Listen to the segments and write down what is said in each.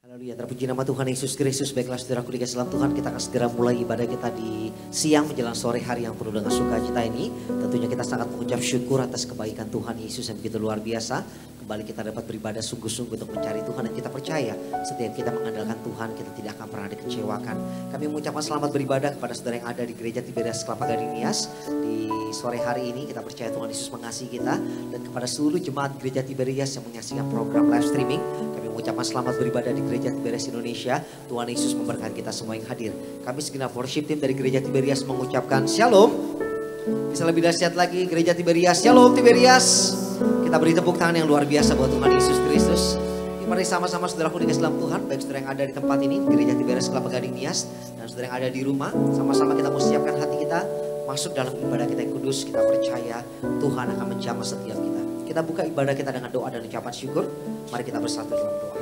Haleluya, terpuji nama Tuhan Yesus Kristus. Baiklah saudaraku dikasih dalam Tuhan, kita akan segera mulai ibadah kita di siang menjelang sore hari yang penuh dengan sukacita ini. Tentunya kita sangat mengucap syukur atas kebaikan Tuhan Yesus yang begitu luar biasa. Kembali kita dapat beribadah sungguh-sungguh untuk mencari Tuhan, dan kita percaya setiap kita mengandalkan Tuhan, kita tidak akan pernah dikecewakan. Kami mengucapkan selamat beribadah kepada saudara yang ada di Gereja Tiberias Kelapa Gading Nias. Di sore hari ini kita percaya Tuhan Yesus mengasihi kita, dan kepada seluruh jemaat Gereja Tiberias yang menyaksikan program live streaming, kami mengucapkan selamat beribadah di Gereja Tiberias Indonesia. Tuhan Yesus memberkati kita semua yang hadir. Kami segenap worship team dari Gereja Tiberias mengucapkan Shalom. Bisa lebih dahsyat lagi Gereja Tiberias, Shalom Tiberias. Kita beri tepuk tangan yang luar biasa buat Tuhan Yesus Kristus. Mari sama-sama saudaraku dikasih dalam Tuhan, baik saudara yang ada di tempat ini Gereja Tiberias Kelapa Gading Nias, dan saudara yang ada di rumah, sama-sama kita mau siapkan hati kita masuk dalam ibadah kita yang kudus. Kita percaya Tuhan akan menjamah setiap kita. Kita buka ibadah kita dengan doa dan ucapan syukur. Mari kita bersatu dalam doa.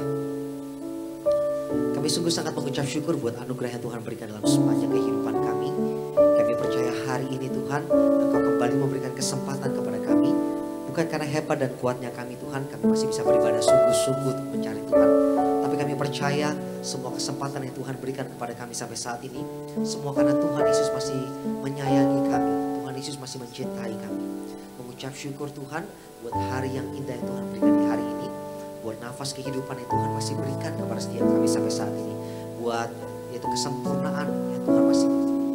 Kami sungguh sangat mengucap syukur buat anugerah yang Tuhan berikan dalam sepanjang kehidupan kami. Kami percaya hari ini Tuhan, Engkau kembali memberikan kesempatan kepada kami. Bukan karena hebat dan kuatnya kami Tuhan, kami masih bisa beribadah sungguh-sungguh untuk mencari Tuhan. Tapi kami percaya semua kesempatan yang Tuhan berikan kepada kami sampai saat ini, semua karena Tuhan Yesus masih menyayangi kami. Tuhan Yesus masih mencintai kami. Mengucap syukur Tuhan buat hari yang indah yang Tuhan berikan di hari ini. Buat nafas kehidupan yang Tuhan masih berikan kepada setiap kami sampai saat ini. Buat yaitu kesempurnaan yang Tuhan masih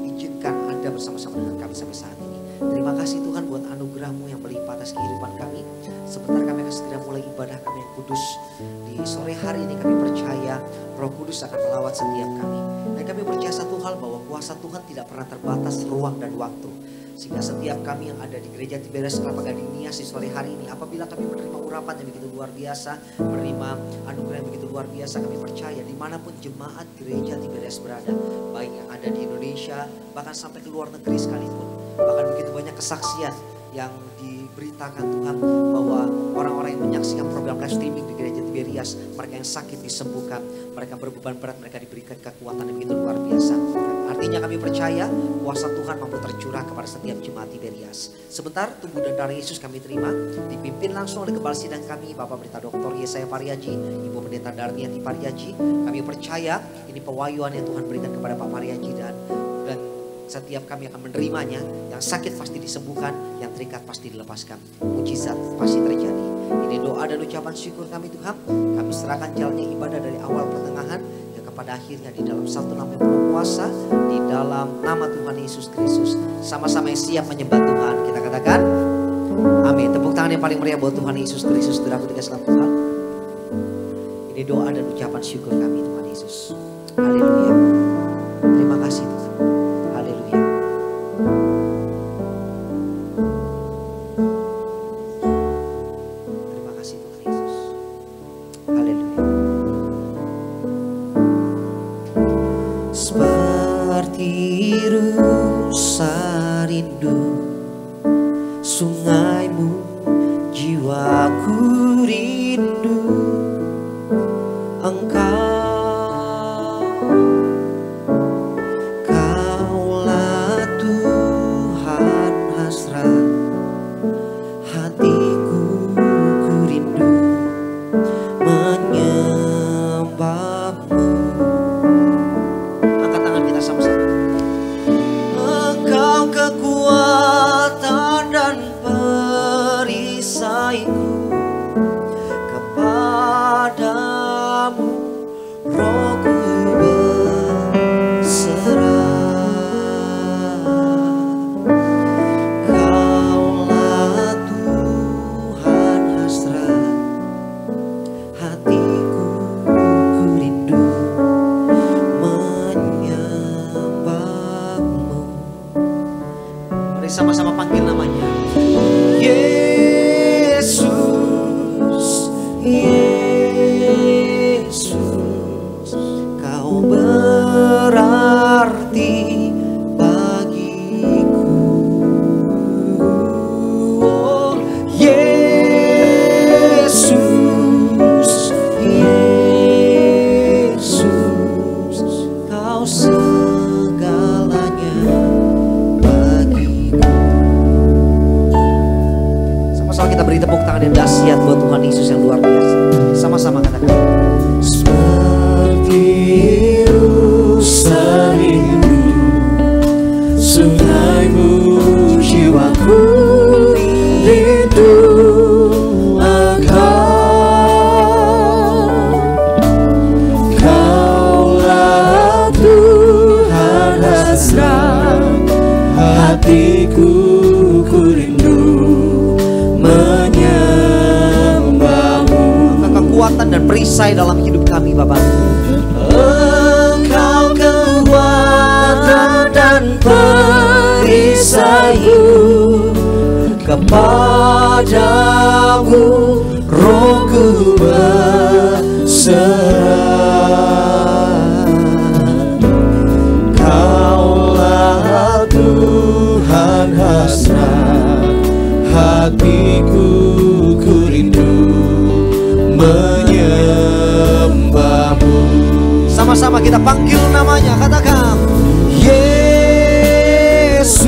izinkan ada bersama-sama dengan kami sampai saat ini. Terima kasih Tuhan buat anugerah-Mu yang melimpah atas kehidupan kami. Sebentar kami akan segera mulai ibadah kami yang kudus. Di sore hari ini kami percaya Roh Kudus akan melawat setiap kami. Dan kami percaya satu hal, bahwa kuasa Tuhan tidak pernah terbatas ruang dan waktu. Sehingga setiap kami yang ada di Gereja Tiberias Kelapa Gading Nias di sore hari ini, apabila kami menerima urapan yang begitu luar biasa, menerima anugerah yang begitu luar biasa, kami percaya dimanapun jemaat Gereja Tiberias berada, baik yang ada di Indonesia, bahkan sampai ke luar negeri sekalipun, bahkan begitu banyak kesaksian yang diberitakan Tuhan, bahwa orang-orang yang menyaksikan program live streaming di Gereja Tiberias, mereka yang sakit disembuhkan, mereka berbeban berat, mereka diberikan kekuatan yang begitu luar biasa. Artinya kami percaya kuasa Tuhan mampu tercurah kepada setiap jemaat Tiberias. Sebentar tubuh dan darah Yesus kami terima, dipimpin langsung oleh Kepala Sidang kami, Bapak Pendeta Dr. Yesaya Pariaji, Ibu Pendeta Darniati Pariaji. Kami percaya ini pewahyuan yang Tuhan berikan kepada Pak Pariaji, dan setiap kami akan menerimanya. Yang sakit pasti disembuhkan, yang terikat pasti dilepaskan. Mujizat pasti terjadi. Ini doa dan ucapan syukur kami Tuhan. Kami serahkan jalannya ibadah dari awal pertengahan pada akhirnya di dalam satu nama yang penuh kuasa, di dalam nama Tuhan Yesus Kristus. Sama-sama yang siap menyembah Tuhan, kita katakan amin. Tepuk tangan yang paling meriah buat Tuhan Yesus Kristus. Saudaraku dikasih dalam Tuhan, ini doa dan ucapan syukur kami Tuhan Yesus. Haleluya. Terima kasih Tuhan. Haleluya. Terima kasih Tuhan Yesus. Haleluya. Seperti rusa rindu sungaimu, jiwaku rindu Engkau. Kaulah Tuhan hasrat hatiku, ku rindu menyembahmu. Engkau kekuatan dan perisaiku, kepadamu rohku berserah. Kaulah Tuhan hasrat hatiku, ku rindu menyembahmu. Mari sama-sama panggil namanya. Yesus, Yesus, Kau berarti bagiku. Oh, Yesus, Yesus, Kau segalanya bagiku. Sama-sama kita beri tepuk tangan yang dahsyat buat Tuhan Yesus yang luar biasa. Sama-sama katakan. hatiku ku rindu menyembahmu. Kekuatan dan perisai dalam hidup kami Bapa. Engkau kekuatan dan perisaiku, kepadamu rohku berserah. Kaulah Tuhan hasrat hatiku, ku rindu menyembahmu. Sama-sama kita panggil namanya, katakan Yesus,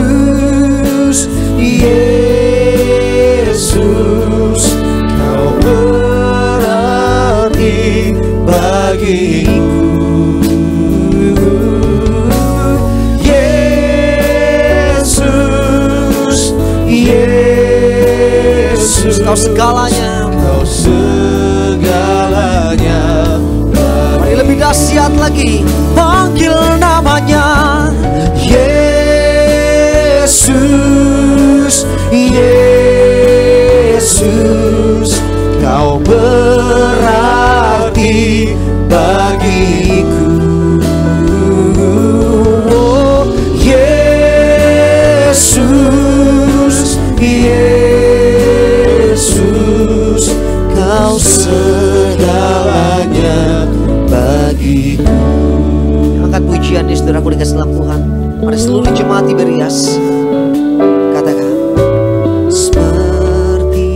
Yesus, kau berarti bagiku. Yesus, Yesus, kau segalanya, kau segalanya. Mari lebih dahsyat lagi, panggil namanya Yesus, Yesus, kau berarti bagiku. Oh, Yesus, Yesus, kau segalanya bagiku. Angkat pujian di saudaraku dikasih dalam Tuhan. Mari seluruh jemaat Tiberias katakan, seperti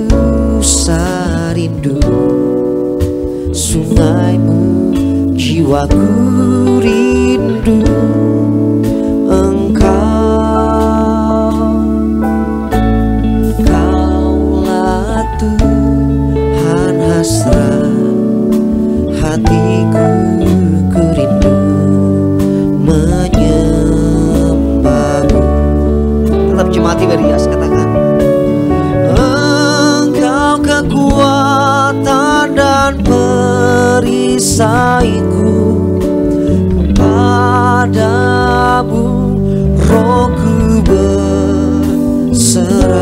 rusa rindu sungaimu, jiwaku rindu Engkau. Kaulah Tuhan hasrat hatiku, ku rindu menyembahmu. Tetap jemaat Tiberias katakan, Engkau kekuatan dan perisaiku, kepadamu rohku berserah.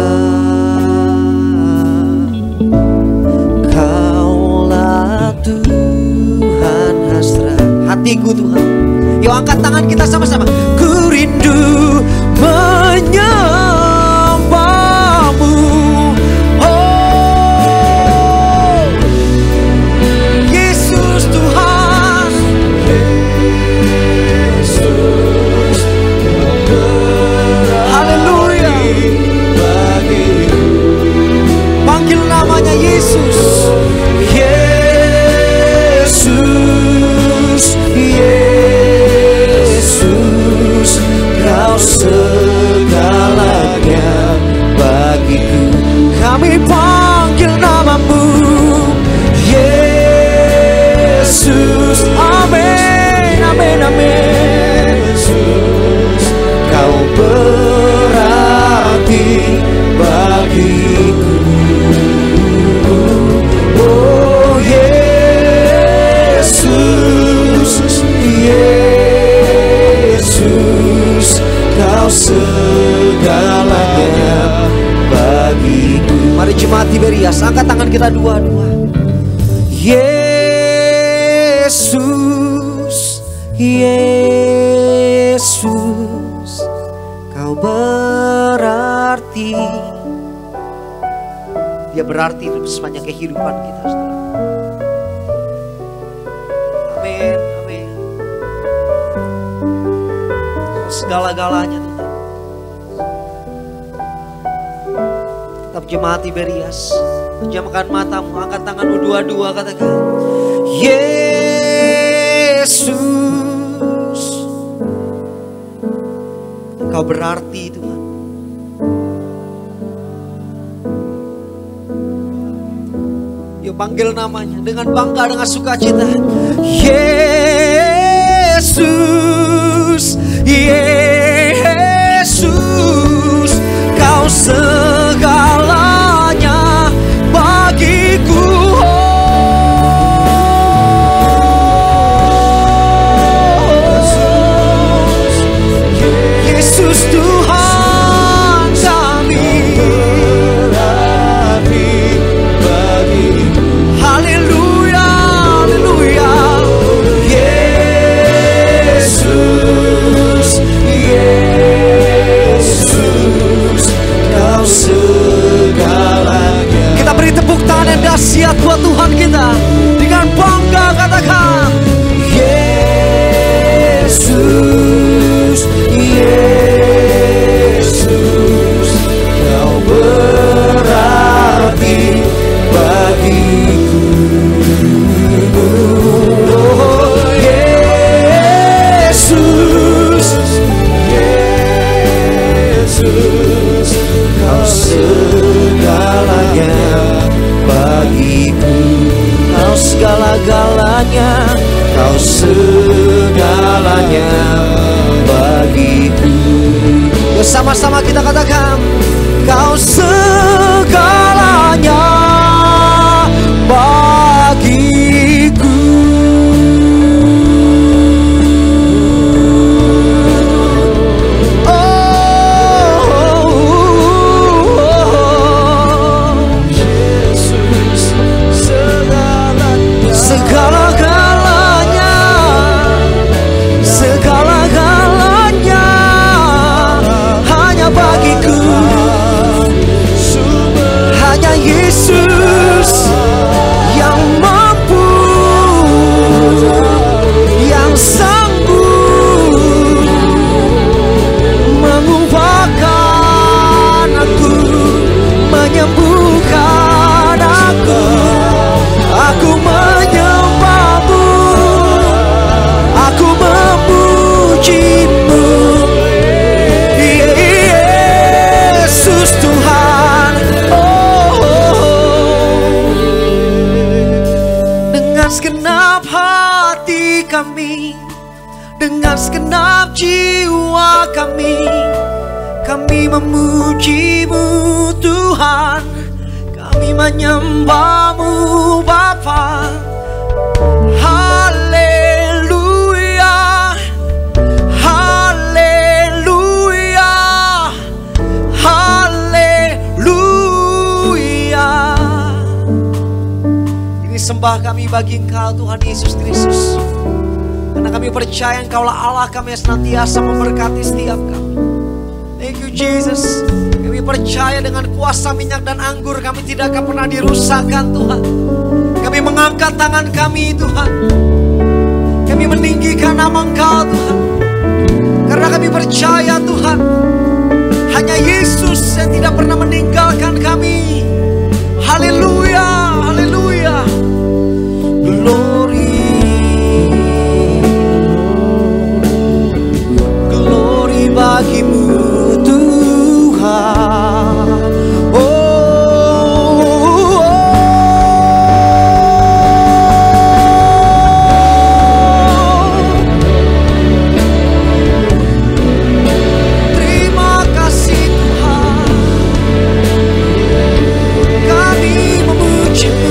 Kaulah Tuhan hasrat hatiku Tuhan. Yuk angkat tangan kita sama-sama. Ku rindu menyembahmu. Oh, Yesus Tuhan. Yesus, Haleluya. Panggil namanya Yesus. Yesus, Yesus, kau segalanya bagiku. Kami panggil namamu Yesus. Amin, amin, amin. Yesus, kau berarti bagiku. Oh Yesus, Yesus, kau segalanya bagiku. Mari jemaat Tiberias, angkat tangan kita dua-dua. Yesus, Yesus, kau berarti. Dia berarti sepanjang kehidupan kita, saudara. Amin, amin. Segala-galanya Tuhan. Tetap jemaat Tiberias, pejamkan matamu, angkat tanganmu dua-dua, katakan Yesus, Engkau berarti Tuhan. Yuk panggil namanya dengan bangga, dengan sukacita. Yesus, Yesus, kau segalanya bagiku. Yesus Tuhan. Yesus, Kau segalanya bagiku. Kau segala-galanya, Kau segalanya bagiku. Bersama-sama kita katakan, Kau segalanya bagiku. Yesus, segala-galanya, segala-galanya hanya bagiku. Hanya Yesus yang mampu, yang sanggup mengumpulkan aku, menyembuhkan aku. Aku menyembahmu, aku memujimu, Yesus Tuhan. Dengan segenap hati kami, dengan segenap jiwa kami memujimu Tuhan. Kami menyembahmu Bapa. Haleluya, haleluya, haleluya. Ini sembah kami bagi Engkau Tuhan Yesus Kristus. Karena kami percaya Engkaulah Allah kami yang senantiasa memberkati setiap kami. Thank you Jesus. Kami percaya dengan kuasa minyak dan anggur kami tidak akan pernah dirusakkan Tuhan. Kami mengangkat tangan kami Tuhan. Kami meninggikan nama Engkau Tuhan. Karena kami percaya Tuhan, hanya Yesus yang tidak pernah meninggalkan kami. Haleluya, haleluya. Glory, glory bagimu Tuhan. Terima kasih Tuhan, kami memujimu.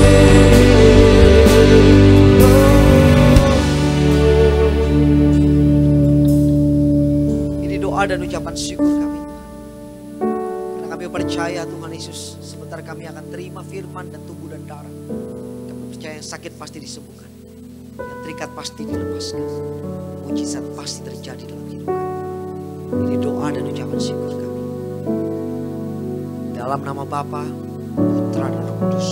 Ini doa dan ucapan syukur kami. Kami percaya Tuhan Yesus, sebentar kami akan terima firman dan tubuh dan darah. Kami percaya yang sakit pasti disembuhkan, yang terikat pasti dilepaskan, mujizat pasti terjadi dalam hidup kami. Ini doa dan ucapan syukur kami. Dalam nama Bapa, Putra dan Roh Kudus.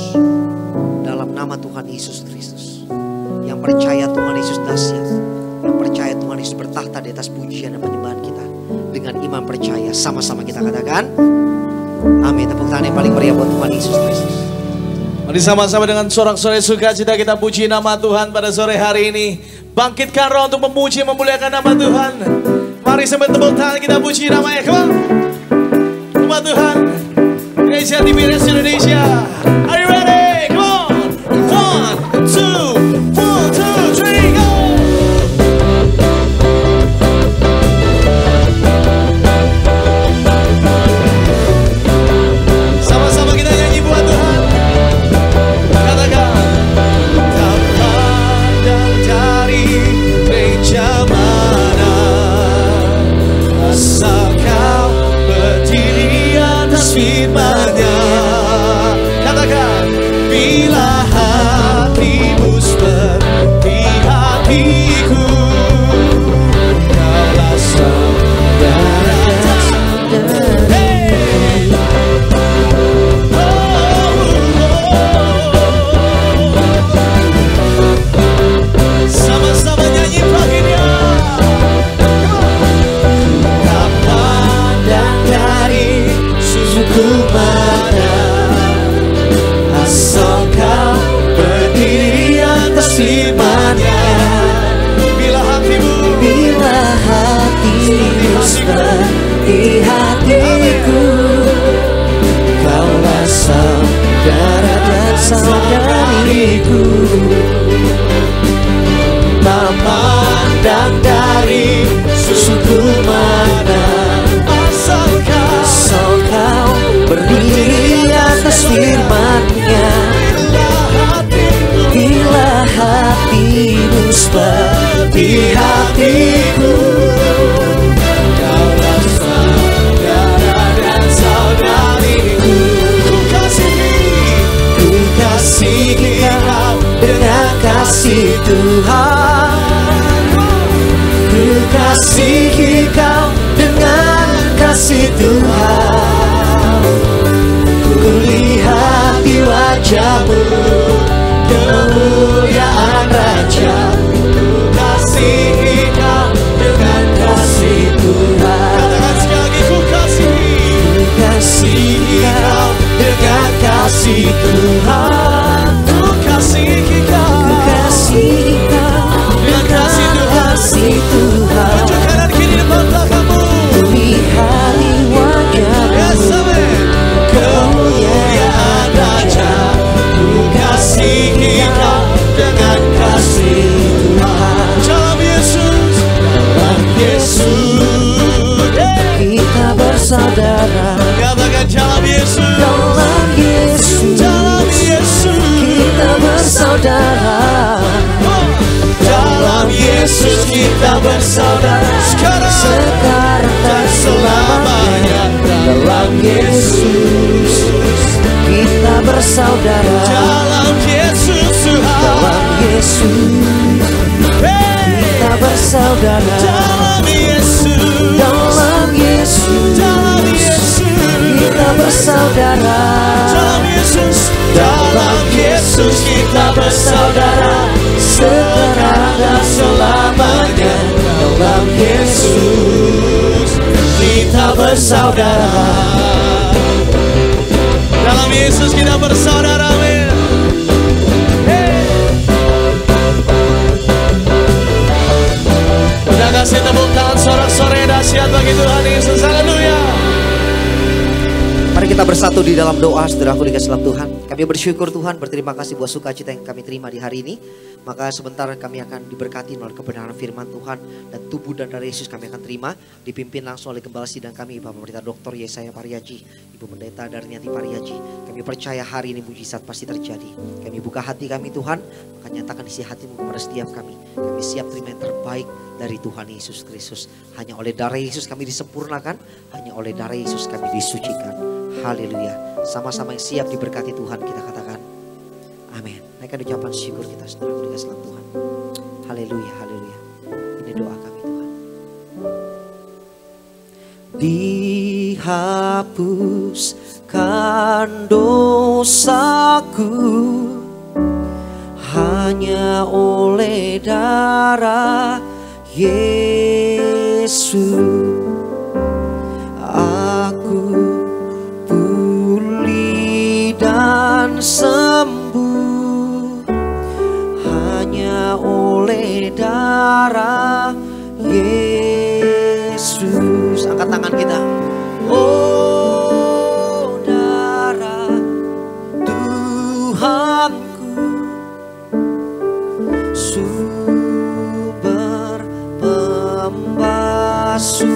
Dalam nama Tuhan Yesus Kristus. Yang percaya Tuhan Yesus dahsyat, yang percaya Tuhan Yesus bertahta di atas pujian dan penyembahan kita. Dengan iman percaya, sama-sama kita katakan amin. Tepuk tangan yang paling meriah buat Tuhan Yesus Kristus. Mari sama-sama dengan sorak-sorai sukacita kita puji nama Tuhan pada sore hari ini. Bangkitkan roh untuk memuji memuliakan nama Tuhan. Mari sambil tepuk tangan kita puji namanya. Come on. Nama Tuhan. Gereja TV Res Indonesia. Are you ready? Come on. 1, 2, 4, 2, 3, go. Sama-sama kita nyanyi buat Tuhan. Katakan, tak pandang dari gereja mana, asal kau berdiri atas firman-Nya. firman-Nya. Bila hatimu seperti hatiku, kaulah saudara dan saudariku. Ku kasihi kau dengan kasih Tuhan. Ku kasihi kau dengan kasih Tuhan. Ku lihat di wajah-Mu kemuliaan Raja. Ku kasihi kau dengan kasih Tuhan. Katakan sekali lagi, ku kasihi kau dengan kasih Tuhan. Ku kasihi kau dengan kasih Tuhan. Tunjuk kanan kiri depan belakangmu. Ku lihat di wajah-Mu kemuliaan Raja. Ku kasihi kau dengan kasih Tuhan. Dalam Yesus, dalam Yesus, kita bersaudara. Katakan dalam Yesus, dalam Yesus, dalam Yesus, kita bersaudara. Dalam Yesus kita bersaudara. Sekarang dan selamanya. Dalam Yesus kita bersaudara. Dalam Yesus, dalam Yesus kita bersaudara. Dalam Yesus, dalam Yesus, dalam Yesus kita bersaudara. Dalam Yesus, dalam Yesus kita bersaudara. Sekarang dan selamanya. Dalam Yesus kita bersaudara. Dalam Yesus kita bersaudara. Udah kasih tepuk tangan sorak-sorai dahsyat bagi Tuhan Yesus. Haleluya. Mari kita bersatu di dalam doa, saudaraku dikasih dalam Tuhan. Kami bersyukur Tuhan, berterima kasih buat sukacita yang kami terima di hari ini. Maka sebentar kami akan diberkati melalui kebenaran firman Tuhan. Dan tubuh dan darah Yesus kami akan terima. Dipimpin langsung oleh Gembala Sidang kami, Bapak Pendeta Dr. Yesaya Pariaji, Ibu Pendeta Darniati Pariaji. Kami percaya hari ini mujizat pasti terjadi. Kami buka hati kami Tuhan, maka nyatakan isi hatimu kepada setiap kami. Kami siap terima yang terbaik dari Tuhan Yesus Kristus. Hanya oleh darah Yesus kami disempurnakan. Hanya oleh darah Yesus kami disucikan. Haleluya. Sama-sama yang siap diberkati Tuhan, kita katakan amin. Naikkan ucapan syukur kita, saudara dikasih dalam Tuhan. Haleluya, haleluya. Ini doa kami Tuhan. Dihapuskan dosaku hanya oleh darah Yesus. Aku pulih dan sembuh hanya oleh darah Yesus. Angkat tangan kita. Oh darah Tuhanku, sumber pembasuhku,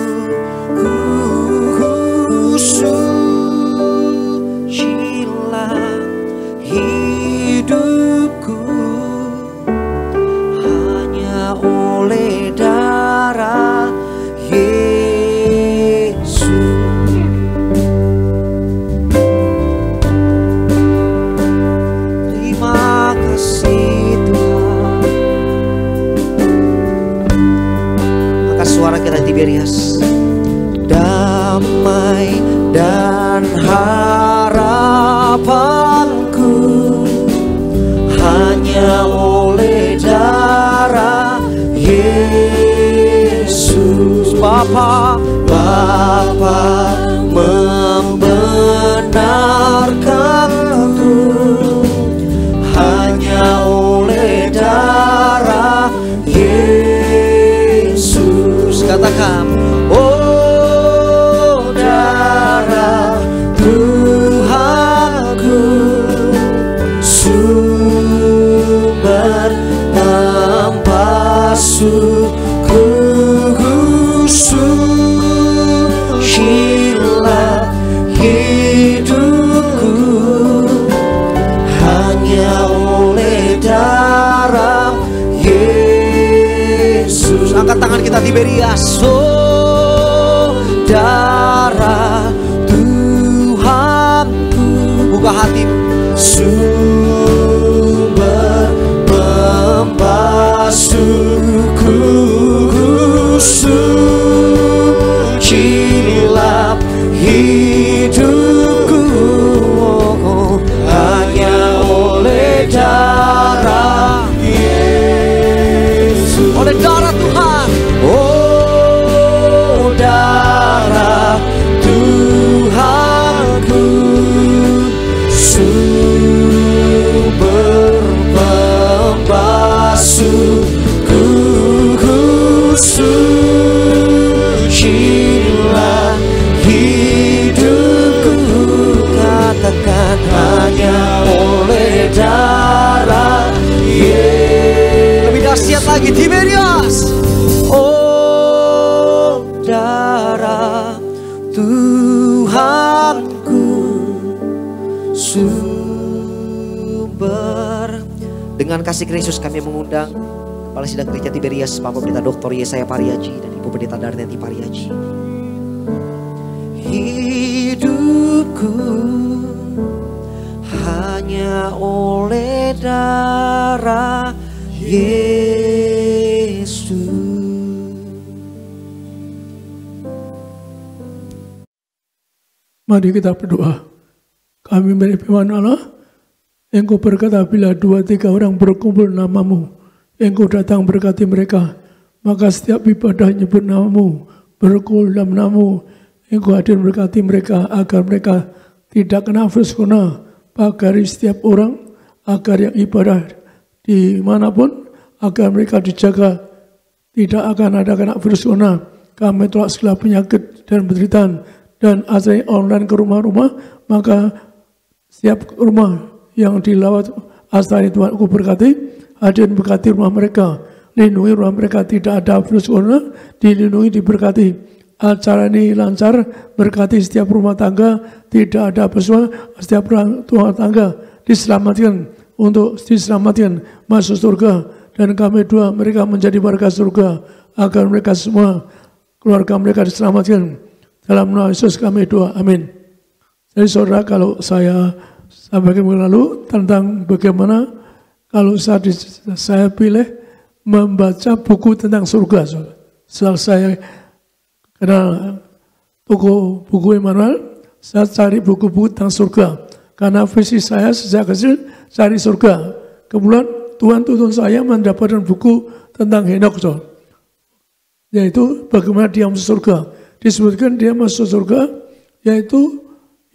sucilah hidupku hanya oleh saudara Tuhanku. Buka hatimu. Sumber membasuhku, sucilah hidupku, hanya oleh darah Yesus. Oleh darah Tuhan. Oh, darah Tuhanku, sumber pembasuhku, sucilah hidupku. Katakan hanya oleh darah Yesus. Lebih dahsyat lagi, Tiberias. Oh, darah Tuhanku, sumber. Dengan kasih Kristus kami mengundang Kepala Sidang Gereja Tiberias, Bapak Pendeta Dr. Yesaya Pariaji dan Ibu Pendeta Darneti Pariaji. Hidupku hanya oleh darah Yesus. Mari kita berdoa. Kami menerima firman Allah. Engkau berkata, bila 2-3 orang berkumpul namamu, Engkau datang berkati mereka. Maka setiap ibadah nyebut namamu, berkumpul dalam namamu, Engkau hadir berkati mereka, agar mereka tidak kena virus corona. Pagari setiap orang, agar yang ibadah dimanapun, agar mereka dijaga, tidak akan ada kena virus corona. Kami tolak segala penyakit dan penderitaan, dan acara online ke rumah-rumah, maka setiap rumah yang dilawat acara Tuhan aku berkati, hadir berkati rumah mereka, lindungi rumah mereka, tidak ada virus corona, dilindungi, diberkati. Acara ini lancar, berkati setiap rumah tangga, tidak ada pesuah, setiap rumah tangga diselamatkan, untuk diselamatkan masuk surga, dan kami doa mereka menjadi warga surga, agar mereka semua, keluarga mereka diselamatkan. Dalam nama Yesus kami doa, amin. Jadi saudara, kalau saya sampaikan minggu lalu tentang bagaimana kalau saya pilih membaca buku tentang surga. Setelah saya kenal toko buku Emmanuel, saya cari buku-buku tentang surga. Karena visi saya sejak kecil cari surga. Kemudian Tuhan tuntun saya mendapatkan buku tentang Henok, yaitu bagaimana dia masuk surga. Disebutkan dia masuk surga, yaitu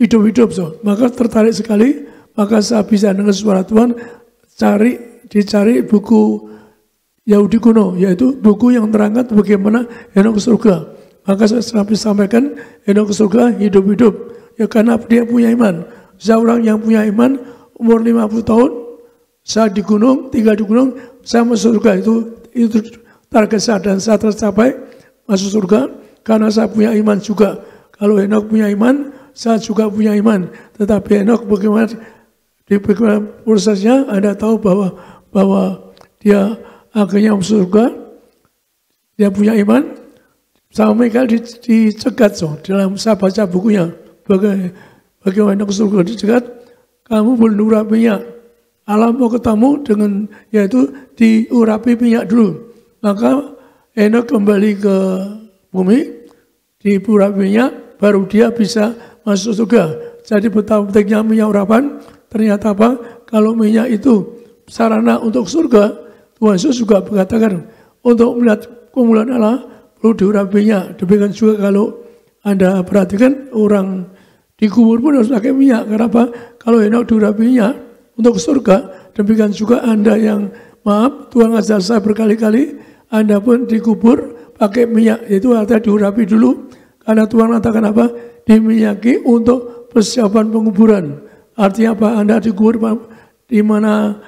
hidup-hidup. Maka tertarik sekali, maka saya bisa dengar suara Tuhan, dicari buku Yahudi kuno, yaitu buku yang terangkat bagaimana Henok ke surga. Maka saya sampaikan Henok ke surga hidup-hidup, ya karena dia punya iman. Seorang yang punya iman, umur 50 tahun, saya di gunung, tinggal di gunung, saya masuk surga. Itu target saya, dan saya tercapai masuk surga. Karena saya punya iman juga. Kalau Henok punya iman, saya juga punya iman. Tetapi Henok bagaimana prosesnya, Anda tahu bahwa dia akhirnya masuk surga. Dia punya iman. Sama Mikael dicegat. Dalam saya baca bukunya, bagaimana Henok surga dicegat, kamu belum urapi minyak. Allah mau ketemu dengan, yaitu diurapi minyak dulu. Maka Henok kembali ke bumi, diurapi minyak, baru dia bisa masuk surga. Jadi betapa pentingnya minyak urapan. Ternyata apa? Kalau minyak itu sarana untuk surga, Tuhan Yesus juga mengatakan untuk melihat kemuliaan Allah perlu diurapi minyak. Demikian juga kalau Anda perhatikan orang dikubur pun harus pakai minyak. Kenapa? Kalau Henok diurapi minyak untuk surga, demikian juga Anda yang Tuhan ajar saya berkali-kali, Anda pun dikubur pakai minyak, itu artinya diurapi dulu. Karena Tuhan katakan apa? Diminyaki untuk persiapan penguburan. Artinya apa? Anda dikubur di mana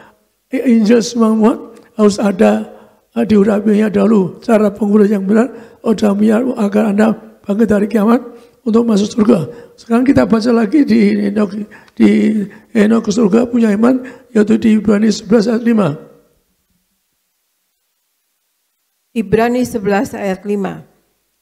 Injil semua harus ada diurapinya dahulu. Cara penguburan yang benar, agar Anda bangkit dari kiamat untuk masuk surga. Sekarang kita baca lagi di Henok ke surga punya iman, yaitu di Ibrani 11 ayat 5. Ibrani 11 ayat 5.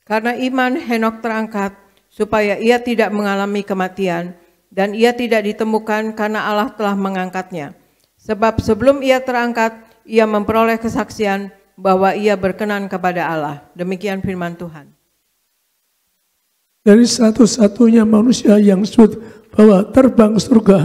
Karena iman Henok terangkat supaya ia tidak mengalami kematian, dan ia tidak ditemukan karena Allah telah mengangkatnya. Sebab sebelum ia terangkat, ia memperoleh kesaksian bahwa ia berkenan kepada Allah. Demikian firman Tuhan. Dari satu-satunya manusia yang disebut bahwa terbang ke surga,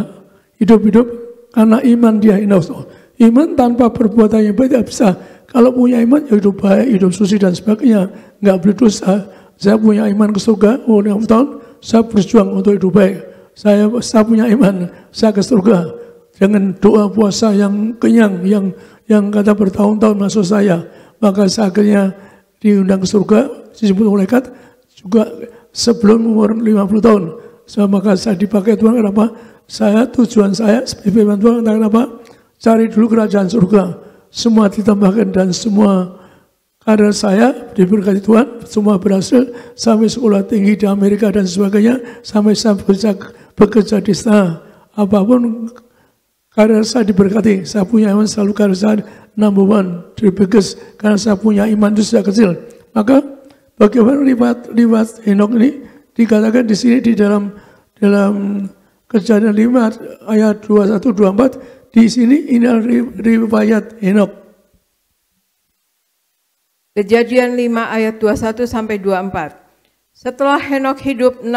hidup-hidup karena iman dia Henok. Iman tanpa perbuatan yang baik tidak bisa. Kalau punya iman ya hidup baik, hidup suci dan sebagainya, nggak berdosa. Saya punya iman ke surga, 6 tahun, saya berjuang untuk hidup baik. Saya punya iman, saya ke surga. Dengan doa puasa yang kenyang, yang kata bertahun-tahun masuk saya. Maka saya akhirnya diundang ke surga, disebut malaikat, juga sebelum umur 50 tahun. Maka saya dipakai Tuhan, kenapa? Tujuan saya, seperti firman Tuhan, kenapa? Cari dulu kerajaan surga. Semua ditambahkan dan semua karir saya diberkati Tuhan, semua berhasil sampai sekolah tinggi di Amerika dan sebagainya, sampai saya bekerja di istana. Apapun karir saya diberkati, saya punya iman selalu karir saya number one, the biggest, karena saya punya iman itu sejak kecil. Maka bagaimana riwayat Henok ini dikatakan di sini di dalam Kejadian 5 ayat 21-24. Di sini ini riwayat Henok. Kejadian 5 ayat 21-24. Setelah Henok hidup 65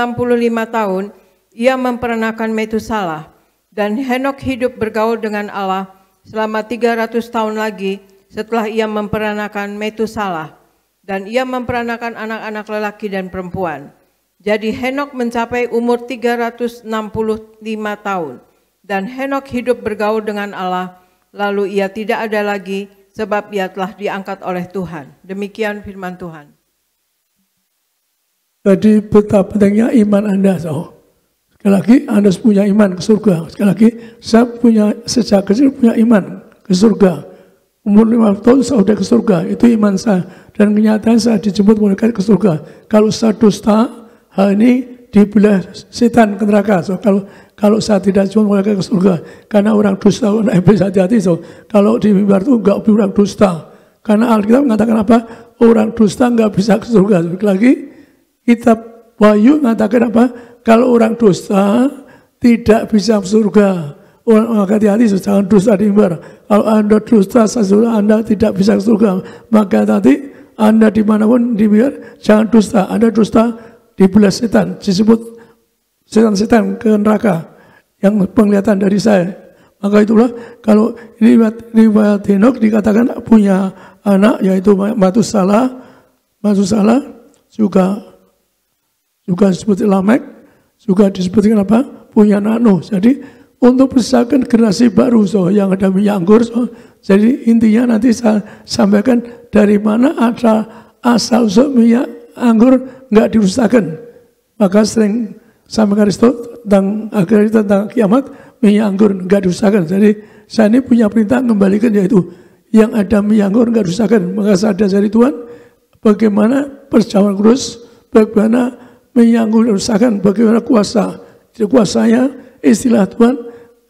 tahun, ia memperanakan Metusalah. Dan Henok hidup bergaul dengan Allah selama 300 tahun lagi setelah ia memperanakan Metusalah. Dan ia memperanakan anak-anak lelaki dan perempuan. Jadi Henok mencapai umur 365 tahun. Dan Henok hidup bergaul dengan Allah, lalu ia tidak ada lagi sebab ia telah diangkat oleh Tuhan. Demikian firman Tuhan. Jadi betapa pentingnya iman Anda. Sekali lagi Anda punya iman ke surga. Sekali lagi saya punya sejak kecil punya iman ke surga. Umur 5 tahun saya sudah ke surga. Itu iman saya. Dan kenyataan saya dijemput malaikat ke surga. Kalau saya dusta, hal ini dibelah setan ke neraka. Kalau saya tidak cuma malaikat ke surga, karena orang dusta, orang iblis, hati-hati. Kalau di mimbar itu enggak orang dusta. Karena Alkitab mengatakan apa? Orang dusta enggak bisa ke surga. Lagi kitab Wahyu mengatakan apa? Kalau orang dusta tidak bisa ke surga. Orang hati-hati, jangan dusta di mimbar. Kalau Anda dusta, Anda tidak bisa ke surga. Maka nanti Anda dimanapun di mimbar, jangan dusta. Anda dusta, dibelah setan, disebut setan-setan ke neraka yang penglihatan dari saya. Maka itulah kalau riwayat Henok dikatakan punya anak yaitu Matusalah juga disebut Lamek, juga disebutkan apa? Punya anak Nuh. Jadi untuk besarkan generasi baru yang ada minyak anggur. Jadi intinya nanti saya sampaikan dari mana ada asal minyak anggur nggak dirusakkan. Maka sering sampaikan itu tentang akhir tentang kiamat, minyak anggur nggak dirusakkan. Jadi saya ini punya perintah kembalikan, yaitu yang ada minyak anggur nggak dirusakkan. Maka saya dari Tuhan bagaimana perjamuan kudus, bagaimana minyak anggur dirusakkan, bagaimana kuasa. Jadi kuasanya istilah Tuhan,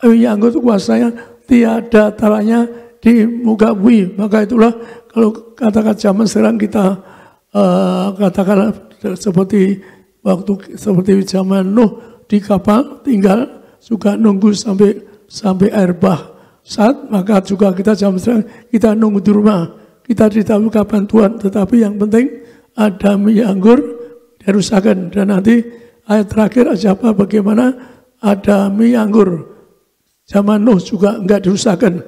minyak anggur itu kuasanya tiada taranya di muka bumi. Maka itulah kalau katakan zaman sekarang kita katakanlah seperti zaman Nuh di kapal tinggal juga nunggu sampai air bah saat, maka juga kita zaman sekarang kita nunggu di rumah, kita ditahu kapan Tuhan, tetapi yang penting ada minyak anggur dirusakkan. Dan nanti ayat terakhir aja apa, bagaimana ada minyak anggur zaman Nuh juga enggak dirusakkan.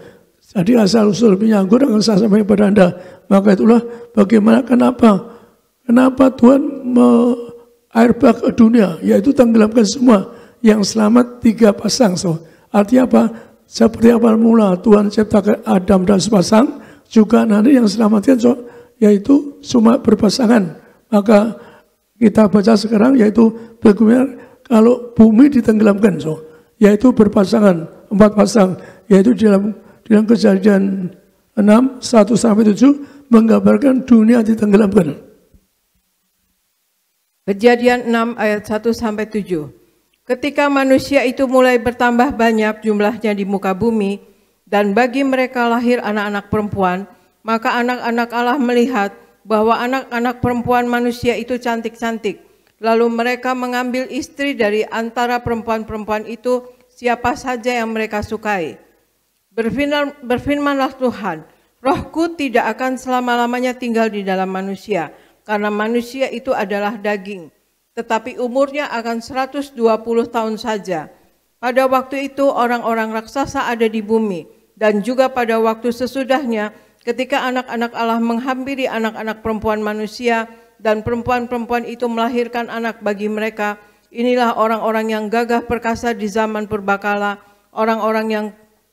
Jadi asal usul minyak anggur akan saya sampaikan kepada Anda. Maka itulah bagaimana kenapa Tuhan air bah ke dunia, yaitu tenggelamkan semua yang selamat 3 pasang. Artinya apa? Seperti awal mula Tuhan ciptakan Adam dan sepasang, juga nanti yang selamatkan yaitu semua berpasangan. Maka kita baca sekarang yaitu bagaimana kalau bumi ditenggelamkan, yaitu berpasangan 4 pasang, yaitu dalam Kejadian 6 1-7 menggambarkan dunia ditenggelamkan. Kejadian 6 ayat 1-7. Ketika manusia itu mulai bertambah banyak jumlahnya di muka bumi, dan bagi mereka lahir anak-anak perempuan, maka anak-anak Allah melihat bahwa anak-anak perempuan manusia itu cantik-cantik. Lalu mereka mengambil istri dari antara perempuan-perempuan itu siapa saja yang mereka sukai. Berfirmanlah Tuhan, Rohku tidak akan selama-lamanya tinggal di dalam manusia, karena manusia itu adalah daging, tetapi umurnya akan 120 tahun saja. Pada waktu itu orang-orang raksasa ada di bumi, dan juga pada waktu sesudahnya ketika anak-anak Allah menghampiri anak-anak perempuan manusia, dan perempuan-perempuan itu melahirkan anak bagi mereka. Inilah orang-orang yang gagah perkasa di zaman purbakala, orang-orang yang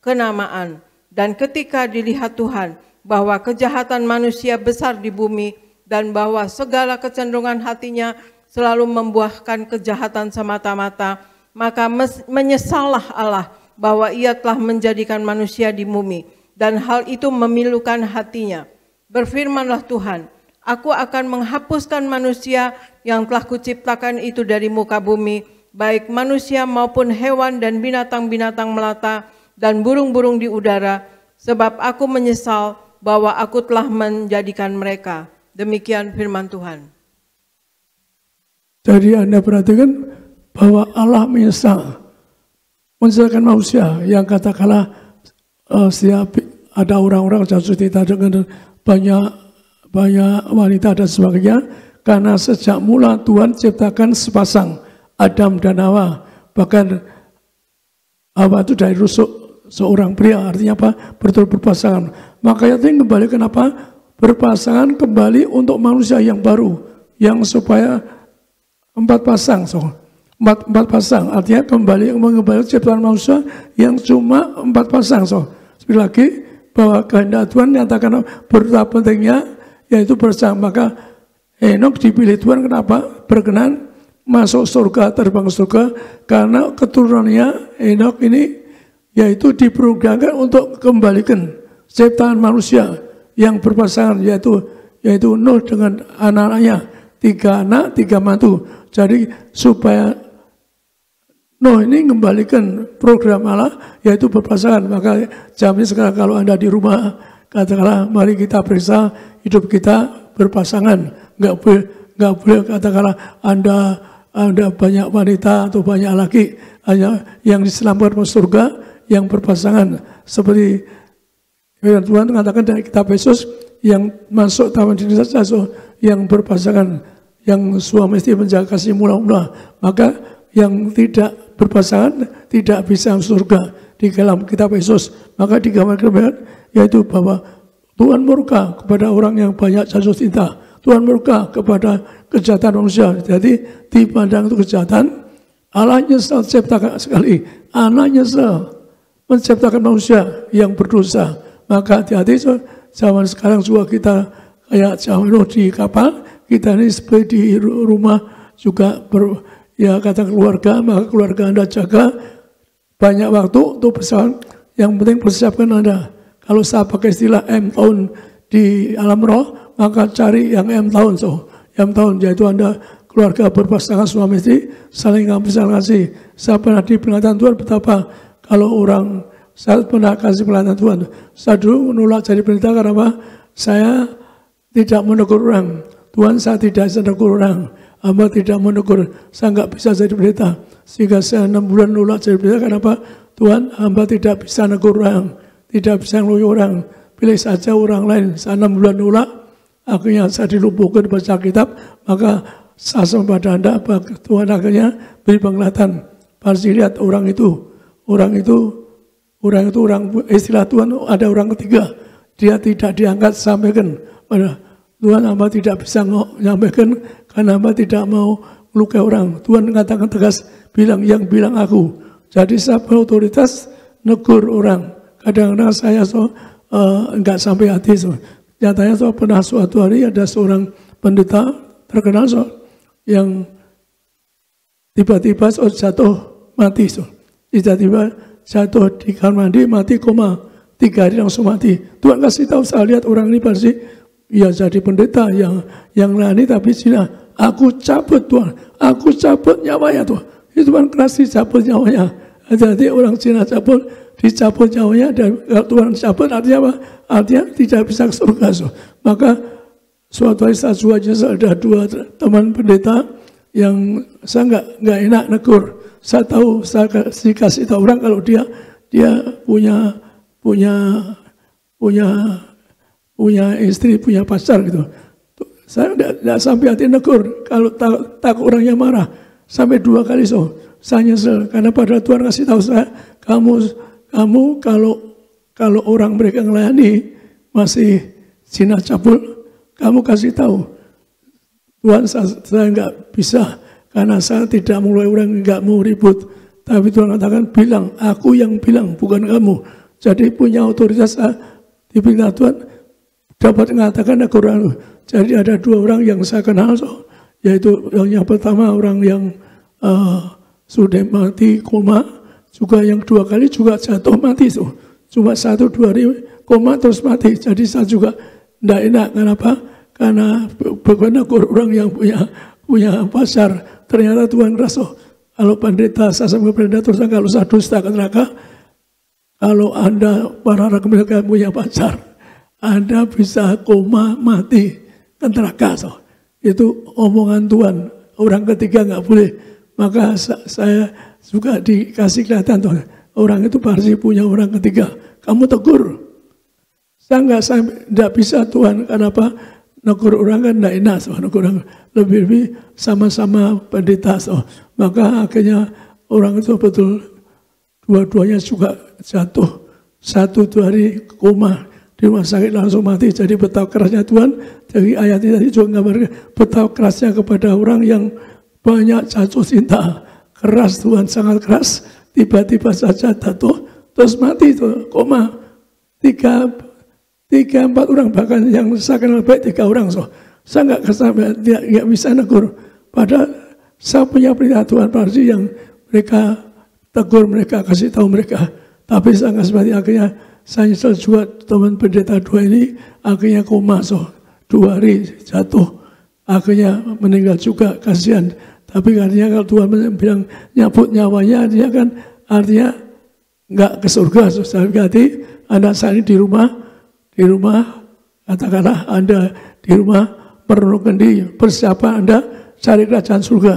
kenamaan. Dan ketika dilihat Tuhan bahwa kejahatan manusia besar di bumi, dan bahwa segala kecenderungan hatinya selalu membuahkan kejahatan semata-mata, maka menyesallah Allah bahwa ia telah menjadikan manusia di bumi, dan hal itu memilukan hatinya. Berfirmanlah Tuhan, Aku akan menghapuskan manusia yang telah kuciptakan itu dari muka bumi, baik manusia maupun hewan dan binatang-binatang melata dan burung-burung di udara, sebab aku menyesal bahwa aku telah menjadikan mereka. Demikian firman Tuhan. Jadi Anda perhatikan bahwa Allah menyesalkan manusia yang katakanlah ada orang-orang jatuh cinta dengan banyak wanita dan sebagainya, karena sejak mula Tuhan ciptakan sepasang Adam dan Hawa, bahkan Hawa itu dari rusuk seorang pria, artinya apa? Betul berpasangan. Makanya itu kembali kenapa? Berpasangan kembali untuk manusia yang baru, yang supaya empat pasang, artinya kembali ciptaan manusia yang cuma 4 pasang. Sekali lagi bahwa kehendak Tuhan nyatakan betapa pentingnya yaitu bersama. Maka Henok dipilih Tuhan kenapa? Berkenan masuk surga, terbang ke surga, karena keturunannya Henok ini yaitu diprogramkan untuk kembalikan ciptaan manusia yang berpasangan, yaitu Nuh dengan anak-anaknya, 3 anak 3 mantu. Jadi supaya Nuh ini kembalikan program Allah yaitu berpasangan. Maka jamnya sekarang kalau Anda di rumah, katakanlah mari kita periksa hidup kita berpasangan. Nggak boleh katakanlah Anda banyak wanita atau banyak laki, hanya yang diselamatkan masuk surga yang berpasangan. Seperti firman Tuhan mengatakan dari kitab Yesus, yang masuk taman diri saja yang berpasangan, yang suami istri menjaga kasih mula-mula. Maka yang tidak berpasangan tidak bisa surga di dalam kitab Yesus. Maka digambarkan yaitu bahwa Tuhan murka kepada orang yang banyak jatuh cinta. Tuhan murka kepada kejahatan manusia. Jadi dipandang itu kejahatan, Allah nyesal ciptakan sekali. Allah nyesal menciptakan manusia yang berdosa. Maka hati-hati, zaman sekarang juga kita kayak zaman Nuh di kapal, kita ini seperti di rumah juga kata keluarga, maka keluarga Anda jaga banyak waktu untuk bersama. Yang penting persiapkan Anda. Kalau saya pakai istilah M tahun di alam roh, maka cari yang M tahun. M tahun yaitu Anda keluarga berpasangan suami istri, saling kasih. Saya pernah di pelatihan Tuhan betapa kalau saya pernah kasih pelatihan Tuhan. Saya dulu menolak jadi pendeta karena apa? Saya tidak menegur orang. Tuhan, saya tidak bisa menegur orang. Hamba tidak menegur, saya nggak bisa jadi pendeta. Sehingga saya 6 bulan nolak jadi pendeta. Kenapa? Tuhan, hamba tidak bisa menegur orang, tidak bisa ngeluh orang. Pilih saja orang lain. Saya 6 bulan nolak, akhirnya saya dilumpuhkan baca kitab. Maka saya pada Anda, Tuhan akhirnya beri penglihatan. Pasti lihat orang itu istilah Tuhan ada orang ketiga. Dia tidak diangkat, sampaikan pada Tuhan, hamba tidak bisa menyampaikan karena hamba tidak mau melukai orang. Tuhan mengatakan tegas, bilang aku. Jadi saya berautoritas negur orang. Kadang-kadang saya enggak sampai hati. Nyatanya pernah suatu hari ada seorang pendeta terkenal yang tiba-tiba jatuh mati. Tiba-tiba jatuh di kamar mandi, mati koma. 3 hari langsung mati. Tuhan kasih tahu, saya lihat orang ini pasti ya jadi pendeta yang lani, tapi Cina, aku cabut Tuhan, aku cabut nyawanya Tuhan. Itu Tuhan keras dicabut nyawanya. Jadi orang Cina dicabut nyawanya, dan Tuhan cabut artinya apa? Artinya tidak bisa ke surga. Maka suatu hari saya juga ada dua teman pendeta yang saya nggak enak negur. Saya tahu, saya kasih tahu orang kalau dia punya istri, punya pacar gitu. Saya tidak sampai hati negur. Kalau takut orangnya marah, sampai 2 kali saya nyesel. Karena pada Tuhan kasih tahu saya, kamu kalau orang mereka ngelayani masih zina cabul, kamu kasih tahu. Tuhan, saya nggak bisa karena saya tidak mulai orang nggak mau ribut. Tapi Tuhan katakan bilang, aku yang bilang bukan kamu. Jadi punya otoritas diberikan Tuhan dapat mengatakan aku orang. Jadi ada 2 orang yang saya kenal, yaitu yang pertama orang yang sudah mati koma, juga yang 2 kali juga jatuh mati cuma 1-2 hari koma terus mati. Jadi saya juga tidak enak. Kenapa? Karena bukan orang yang punya pasar. Ternyata Tuhan rasa kalau pendeta, saya sama pendeta terus kalau saya dusta ke neraka, kalau Anda para rekan mereka punya pacar, Anda bisa koma mati ke neraka. Itu omongan Tuhan. Orang ketiga nggak boleh. Maka saya juga dikasih kelihatan Tuhan. Orang itu pasti punya orang ketiga. Kamu tegur. Saya nggak bisa Tuhan. Kenapa? Negur orang kan tidak enak. Negur orang lebih sama-sama pendeta. Maka akhirnya orang itu betul dua-duanya juga jatuh. 1-2 hari koma di rumah sakit langsung mati. Jadi betapa kerasnya Tuhan. Dari ayat ini tadi juga gambarkan betapa kerasnya kepada orang yang banyak jatuh cinta. Keras Tuhan, sangat keras. Tiba-tiba saja jatuh terus mati itu koma. 3-4 orang, bahkan yang saya kenal baik 3 orang. Saya nggak bisa negur. Padahal saya punya perintah Tuhan pasti yang mereka tegur, mereka kasih tahu mereka. Tapi saya nggak seperti akhirnya saya nyesel juga teman pendeta 2 ini akhirnya koma 2 hari jatuh. Akhirnya meninggal juga, kasihan. Tapi artinya kalau Tuhan bilang nyabut nyawanya, dia kan artinya nggak ke surga. Saya berarti Anda saat ini di rumah katakanlah Anda di rumah merenungkan diri, persiapan Anda cari kerajaan surga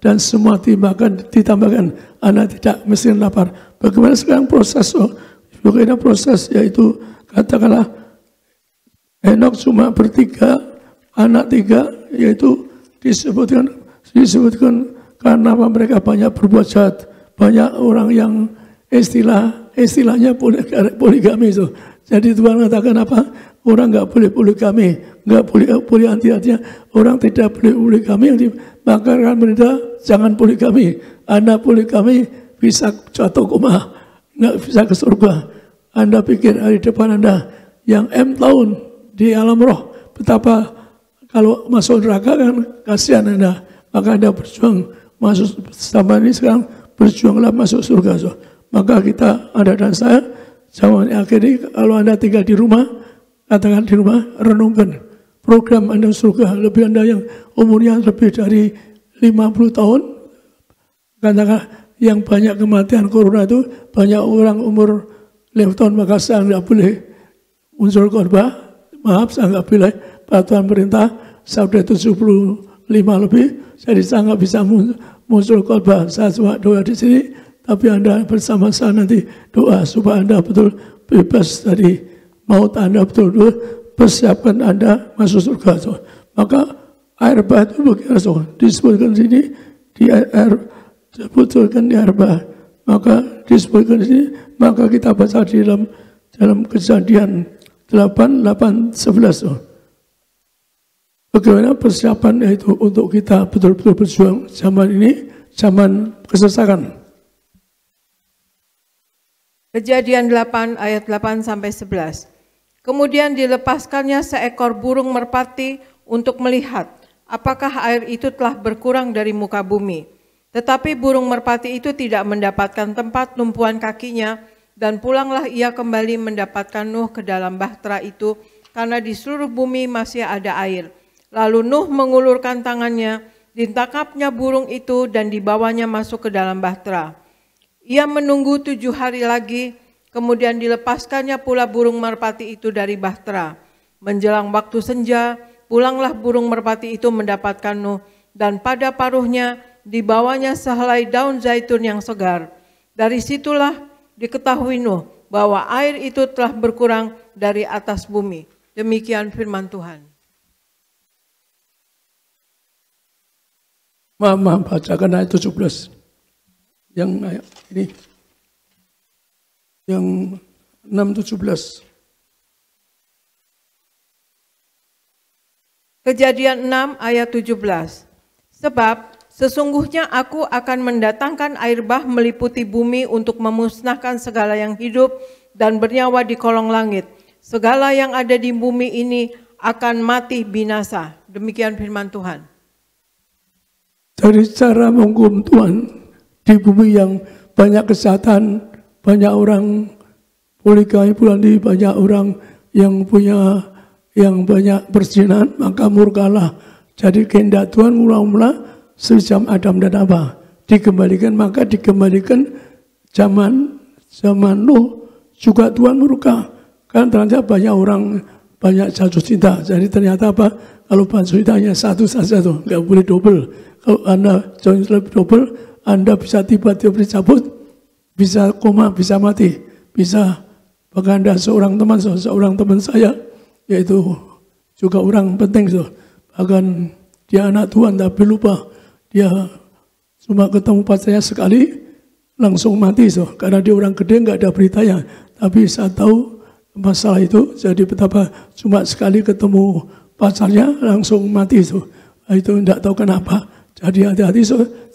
dan semua ditambahkan Anda tidak mesti lapar. Bagaimana sekarang proses? Bagaimana proses yaitu katakanlah Henok cuma bertiga, anak 3 yaitu disebutkan karena mereka banyak berbuat jahat, banyak orang yang istilahnya poligami itu. Jadi Tuhan katakan apa? Orang nggak boleh poligami, nggak boleh artinya orang tidak boleh poligami. Maka kan mereka jangan poligami. Anda poligami bisa jatuh koma, nggak bisa ke surga. Anda pikir hari depan Anda yang tahun di alam roh, betapa kalau masuk neraka kan kasihan Anda. Maka Anda berjuang masuk sama ini sekarang berjuanglah masuk surga. Maka kita, Anda dan saya, zaman akhir ini kalau Anda tinggal di rumah, katakan di rumah, renungkan program Anda surga. Lebih Anda yang umurnya lebih dari 50 tahun, katakan yang banyak kematian corona itu, banyak orang umur 5 tahun, maka saya nggak boleh unsur khotbah. Maaf, saya nggak boleh peraturan perintah, saya sudah 75 lebih, jadi saya nggak bisa muncul khotbah. Saya cuma doa di sini, tapi Anda bersama saya nanti doa supaya Anda betul bebas dari maut. Anda betul persiapkan Anda masuk surga. Maka air bah itu bagaimana? Disebutkan di sini di disebutkan di air bah. Maka disebutkan di sini, maka kita baca di dalam Kejadian 8:11. Bagaimana persiapan yaitu untuk kita betul-betul berjuang zaman ini, zaman kesesakan. Kejadian 8 ayat 8-11. Kemudian dilepaskannya seekor burung merpati untuk melihat apakah air itu telah berkurang dari muka bumi. Tetapi burung merpati itu tidak mendapatkan tempat tumpuan kakinya, dan pulanglah ia kembali mendapatkan Nuh ke dalam bahtera itu, karena di seluruh bumi masih ada air. Lalu Nuh mengulurkan tangannya, ditangkapnya burung itu dan dibawanya masuk ke dalam bahtera. Ia menunggu 7 hari lagi, kemudian dilepaskannya pula burung merpati itu dari bahtera. Menjelang waktu senja, pulanglah burung merpati itu mendapatkan Nuh, dan pada paruhnya dibawanya sehelai daun zaitun yang segar. Dari situlah diketahui Nuh bahwa air itu telah berkurang dari atas bumi. Demikian firman Tuhan. Maaf, bacakan ayat 17. Yang ayat ini. Yang 6:17. Kejadian 6 ayat 17. Sebab sesungguhnya aku akan mendatangkan air bah meliputi bumi untuk memusnahkan segala yang hidup dan bernyawa di kolong langit. Segala yang ada di bumi ini akan mati binasa. Demikian firman Tuhan. Dari cara menghukum Tuhan di bumi yang banyak kejahatan, banyak orang poligami, banyak orang yang banyak perzinahan, maka murkalah. Jadi kehendak Tuhan mula-mula sejak Adam dan Hawa dikembalikan, maka dikembalikan zaman Nuh juga Tuhan murka. Kan ternyata banyak orang banyak jatuh cinta. Jadi ternyata apa? Kalau jatuh cintanya satu saja tuh, nggak boleh double. Kalau Anda jatuh double, Anda bisa tiba-tiba dicabut, bisa koma, bisa mati, bisa. Bahkan ada seorang teman saya, yaitu juga orang penting tuh. Bahkan dia anak Tuhan tapi lupa, dia cuma ketemu pacarnya sekali langsung mati tuh. Karena dia orang gede nggak ada beritanya. Tapi saya tahu masalah itu, jadi betapa cuma sekali ketemu pacarnya langsung mati tuh. Itu tidak tahu kenapa. Jadi hati-hati,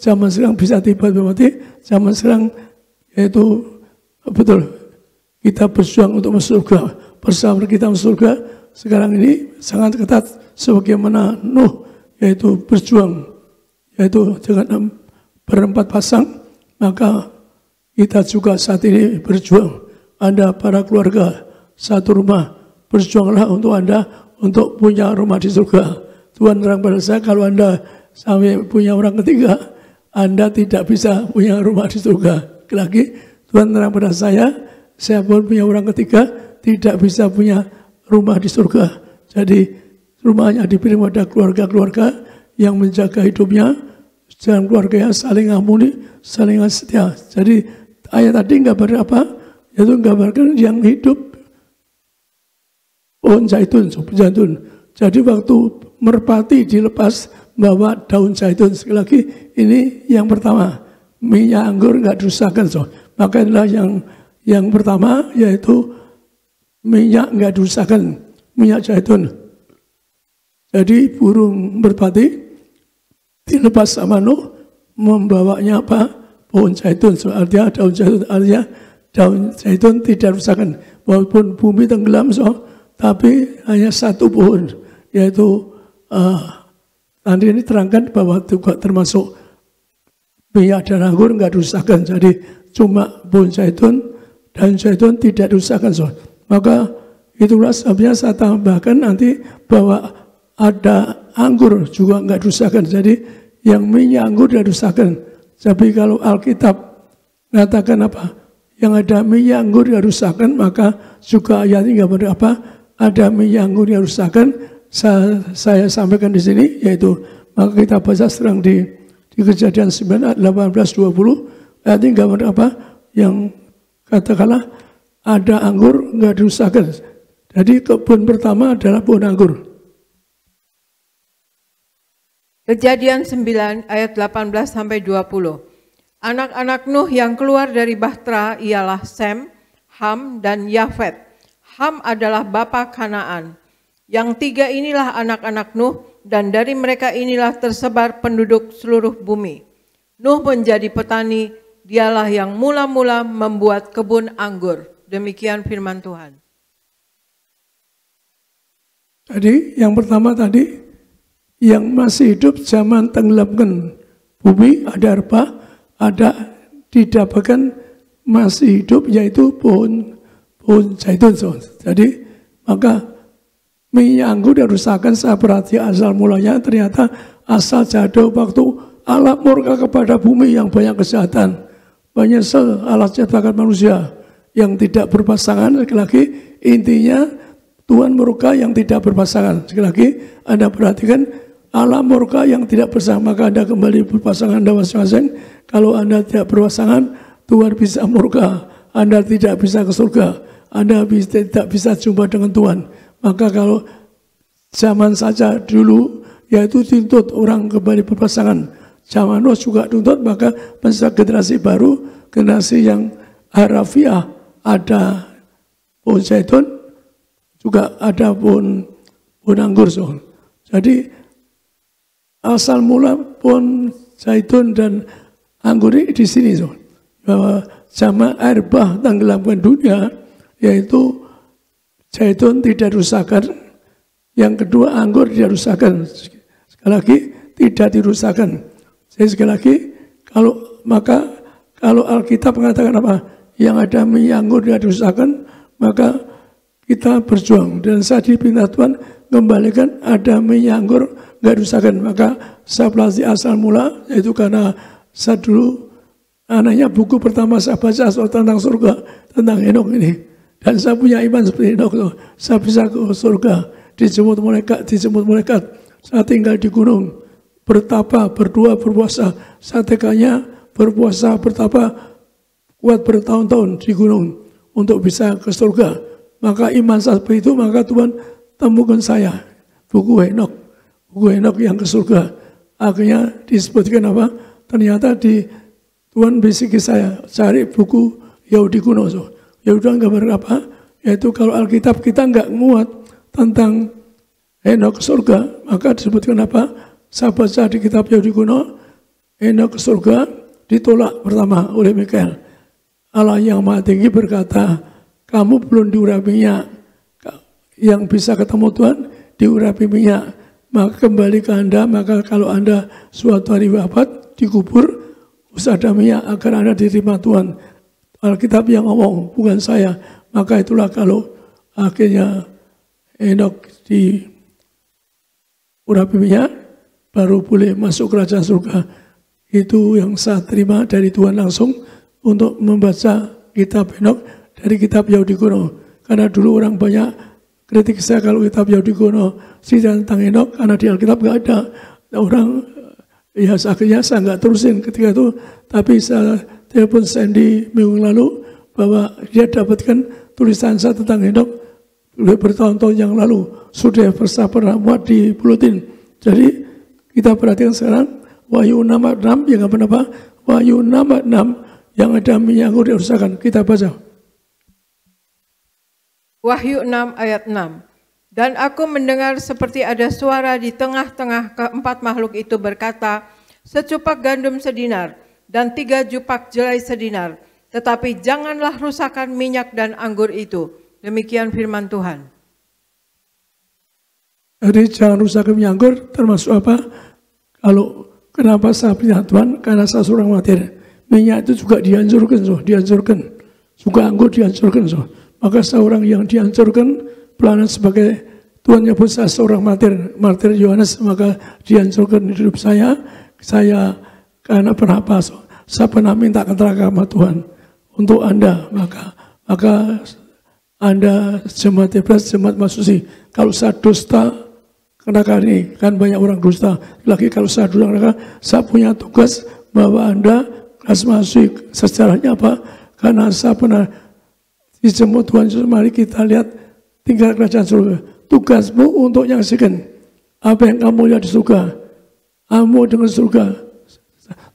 zaman sekarang bisa tiba-tiba mati, zaman sekarang yaitu betul kita berjuang untuk masuk surga, bersama kita masuk surga. Sekarang ini sangat ketat sebagaimana Nuh yaitu berjuang, yaitu dengan berempat pasang, maka kita juga saat ini berjuang. Anda para keluarga satu rumah, berjuanglah untuk Anda untuk punya rumah di surga. Tuhan terang pada saya, kalau Anda sampai punya orang ketiga, Anda tidak bisa punya rumah di surga. Lagi Tuhan terang pada saya pun punya orang ketiga tidak bisa punya rumah di surga. Jadi rumahnya diberi pada keluarga-keluarga yang menjaga hidupnya, dan keluarga yang saling ampuni, saling setia. Jadi ayat tadi gambar apa? Yaitu gambarkan yang hidup pohon zaitun. Jadi waktu merpati dilepas bawa daun zaitun. Sekali lagi ini yang pertama, minyak anggur nggak dirusakkan. Maka inilah yang pertama, yaitu minyak nggak dirusakkan, minyak zaitun. Jadi burung merpati dilepas sama Nuh membawanya apa? Pohon zaitun. Artinya daun zaitun, artinya daun zaitun tidak dirusakkan. Walaupun bumi tenggelam, tapi hanya satu pohon, yaitu nanti ini terangkan bahwa juga termasuk minyak dan anggur nggak dirusakkan. Jadi cuma pohon zaitun dan zaitun tidak dirusakkan. Maka itulah sebabnya saya tambahkan nanti bahwa ada anggur juga nggak dirusakkan. Jadi yang minyak anggur tidak dirusakkan. Tapi kalau Alkitab mengatakan apa? Yang ada minyak anggur yang dirusakkan, maka juga ayatnya nggak apa? Ada minyak anggur yang dirusakkan. Saya sampaikan di sini, yaitu maka kita baca serang di Kejadian 9 ayat 18-20. Ayat ini gambar apa? Yang katakanlah ada anggur nggak dirusakkan. Jadi kebun pertama adalah pohon anggur. Kejadian 9 ayat 18-20. Anak-anak Nuh yang keluar dari bahtera ialah Sem, Ham, dan Yafet. Ham adalah bapa Kanaan. Yang tiga inilah anak-anak Nuh, dan dari mereka inilah tersebar penduduk seluruh bumi. Nuh menjadi petani, dialah yang mula-mula membuat kebun anggur. Demikian firman Tuhan. Jadi yang pertama tadi, yang masih hidup zaman tenggelamkan bumi, ada apa? Ada didapatkan masih hidup, yaitu pohon zaitun. Jadi maka minyak anggur dirusakkan. Saya perhatikan asal mulanya, ternyata asal jatuh waktu Allah murka kepada bumi yang banyak kejahatan. Banyak Allah ciptakan manusia yang tidak berpasangan. Lagi intinya Tuhan murka yang tidak berpasangan. Sekali lagi, Anda perhatikan Allah murka yang tidak berpasangan, maka Anda kembali berpasangan Anda masing-masing. Kalau Anda tidak berpasangan, Tuhan bisa murka. Anda tidak bisa ke surga. Anda tidak bisa jumpa dengan Tuhan. Maka kalau zaman saja dulu, yaitu tuntut orang kembali berpasangan. Zaman Nuh juga tuntut, maka masa generasi baru, generasi yang harafiah, ada pohon zaitun, juga ada pohon anggur. So. Jadi asal mula pohon zaitun dan anggur ini di sini. So. Bahwa zaman air bah tenggelamkan dunia, yaitu zaitun tidak dirusakkan, yang kedua anggur tidak dirusakkan. Sekali lagi tidak dirusakkan. Jadi sekali lagi kalau Alkitab mengatakan apa? Yang ada minyak anggur tidak dirusakkan, maka kita berjuang. Dan saat dipinta Tuhan kembalikan ada minyak anggur tidak dirusakkan. Maka saya pelajari asal mula, yaitu karena saya dulu anaknya buku pertama saya baca soal tentang surga, tentang Henokh ini. Dan saya punya iman seperti Henokh, saya bisa ke surga, dijemput malaikat, saya tinggal di gunung, bertapa, berdoa, berpuasa. Saya tekadnya berpuasa, bertapa, kuat bertahun-tahun di gunung untuk bisa ke surga. Maka iman saya seperti itu, maka Tuhan temukan saya buku Henokh yang ke surga. Akhirnya disebutkan apa? Ternyata Tuhan bisiki saya cari buku Yahudi kuno. Yahudi gambar apa? Yaitu kalau Alkitab kita nggak muat tentang Henokh ke surga, maka disebutkan apa? Saya baca di kitab Yahudi kuno, Henokh ke surga ditolak pertama oleh Mikael. Allah yang Maha Tinggi berkata, kamu belum diurapi minyak. Yang bisa ketemu Tuhan diurapi minyak. Maka kembali ke Anda, maka kalau Anda suatu hari wafat, dikubur, usah ada minyak agar Anda diterima Tuhan. Alkitab yang ngomong, bukan saya. Maka itulah kalau akhirnya Henokh diurapi minyak, baru boleh masuk kerajaan surga. Itu yang saya terima dari Tuhan langsung untuk membaca kitab Henokh dari kitab Yahudi kuno. Karena dulu orang banyak kritik saya kalau kitab Yahudi kuno cerita tentang Henokh, karena di Alkitab nggak ada. Orang ya akhirnya saya nggak terusin ketika itu, tapi saya telepon Sandy minggu lalu bahwa dia dapatkan tulisan saya tentang Henokh bertahun-tahun yang lalu, sudah pernah muat di buletin. Jadi kita perhatikan sekarang Wahyu 6 yang apa? Wahyu 6 yang ada minyak anggur dirusakan. Kita baca. Wahyu 6 ayat 6. Dan aku mendengar seperti ada suara di tengah-tengah keempat makhluk itu berkata, secupak gandum sedinar dan 3 jupak jelai sedinar, tetapi janganlah rusakkan minyak dan anggur itu. Demikian firman Tuhan. Jadi jangan rusakkan minyak anggur, termasuk apa? Kalau kenapa saya pilih Tuhan? Karena saya seorang martir. Minyak itu juga dihancurkan. Juga anggur dihancurkan. Maka seorang yang dihancurkan, pelayanan sebagai Tuhan nyebut saya seorang martir Yohanes, maka dihancurkan hidup saya. Saya karena pernah apa? Saya pernah minta keterangan sama Tuhan untuk Anda. Maka Anda jemaat Hebras, jemaat Masusi, kalau saya dusta neraka ini, kan banyak orang dusta. Lagi kalau saya dusta neraka, saya punya tugas bahwa Anda harus masuk. Sejarahnya apa? Karena saya pernah dijemput Tuhan Yesus, mari kita lihat tinggal kerajaan surga. Tugasmu untuk menyaksikan apa yang kamu lihat di surga. Kamu dengan surga.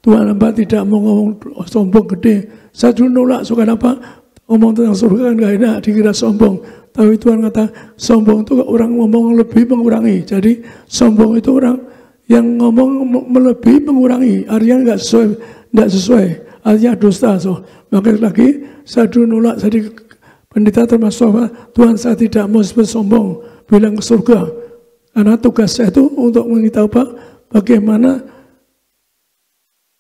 Tuhan hamba tidak mau ngomong sombong gede. Saya dulu nolak, suka apa? Ngomong tentang surga kan gak enak, dikira sombong. Tapi Tuhan kata, sombong itu orang ngomong lebih mengurangi. Jadi sombong itu orang yang ngomong melebihi mengurangi. Artinya tidak sesuai. Artinya dusta. Maka lagi, saya dulu nolak, jadi pendeta termasuk apa? Tuhan, saya tidak mau sebut sombong, bilang ke surga. Karena tugas saya itu untuk memberitahu apa? Bagaimana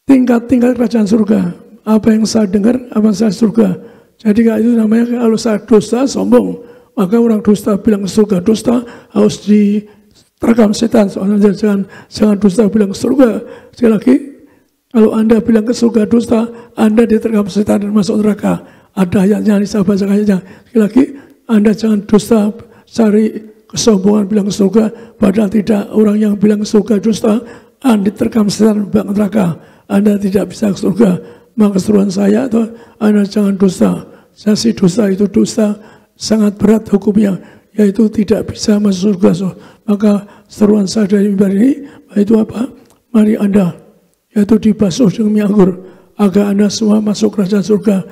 tingkat-tingkat kerajaan surga. Apa yang saya dengar, apa yang saya surga. Jadi itu namanya kalau saya dusta, sombong. Maka orang dusta bilang ke surga, dusta harus diterkam setan. Soalnya jangan dusta bilang ke surga. Sekali lagi, kalau Anda bilang ke surga dusta, Anda diterkam setan dan masuk neraka. Ada ayatnya, saya baca ayatnya. Sekali lagi, Anda jangan dusta, cari kesombongan bilang ke surga, padahal tidak. Orang yang bilang ke surga dusta, Anda terkam setan neraka, Anda tidak bisa ke surga. Maka seruan saya itu, Anda jangan dusta. Saksi dosa itu dosa sangat berat hukumnya, yaitu tidak bisa masuk surga. Maka seruan saya dari mimbar ini, itu apa? Mari Anda, yaitu dibasuh dengan minyak anggur, agar Anda semua masuk kerajaan surga.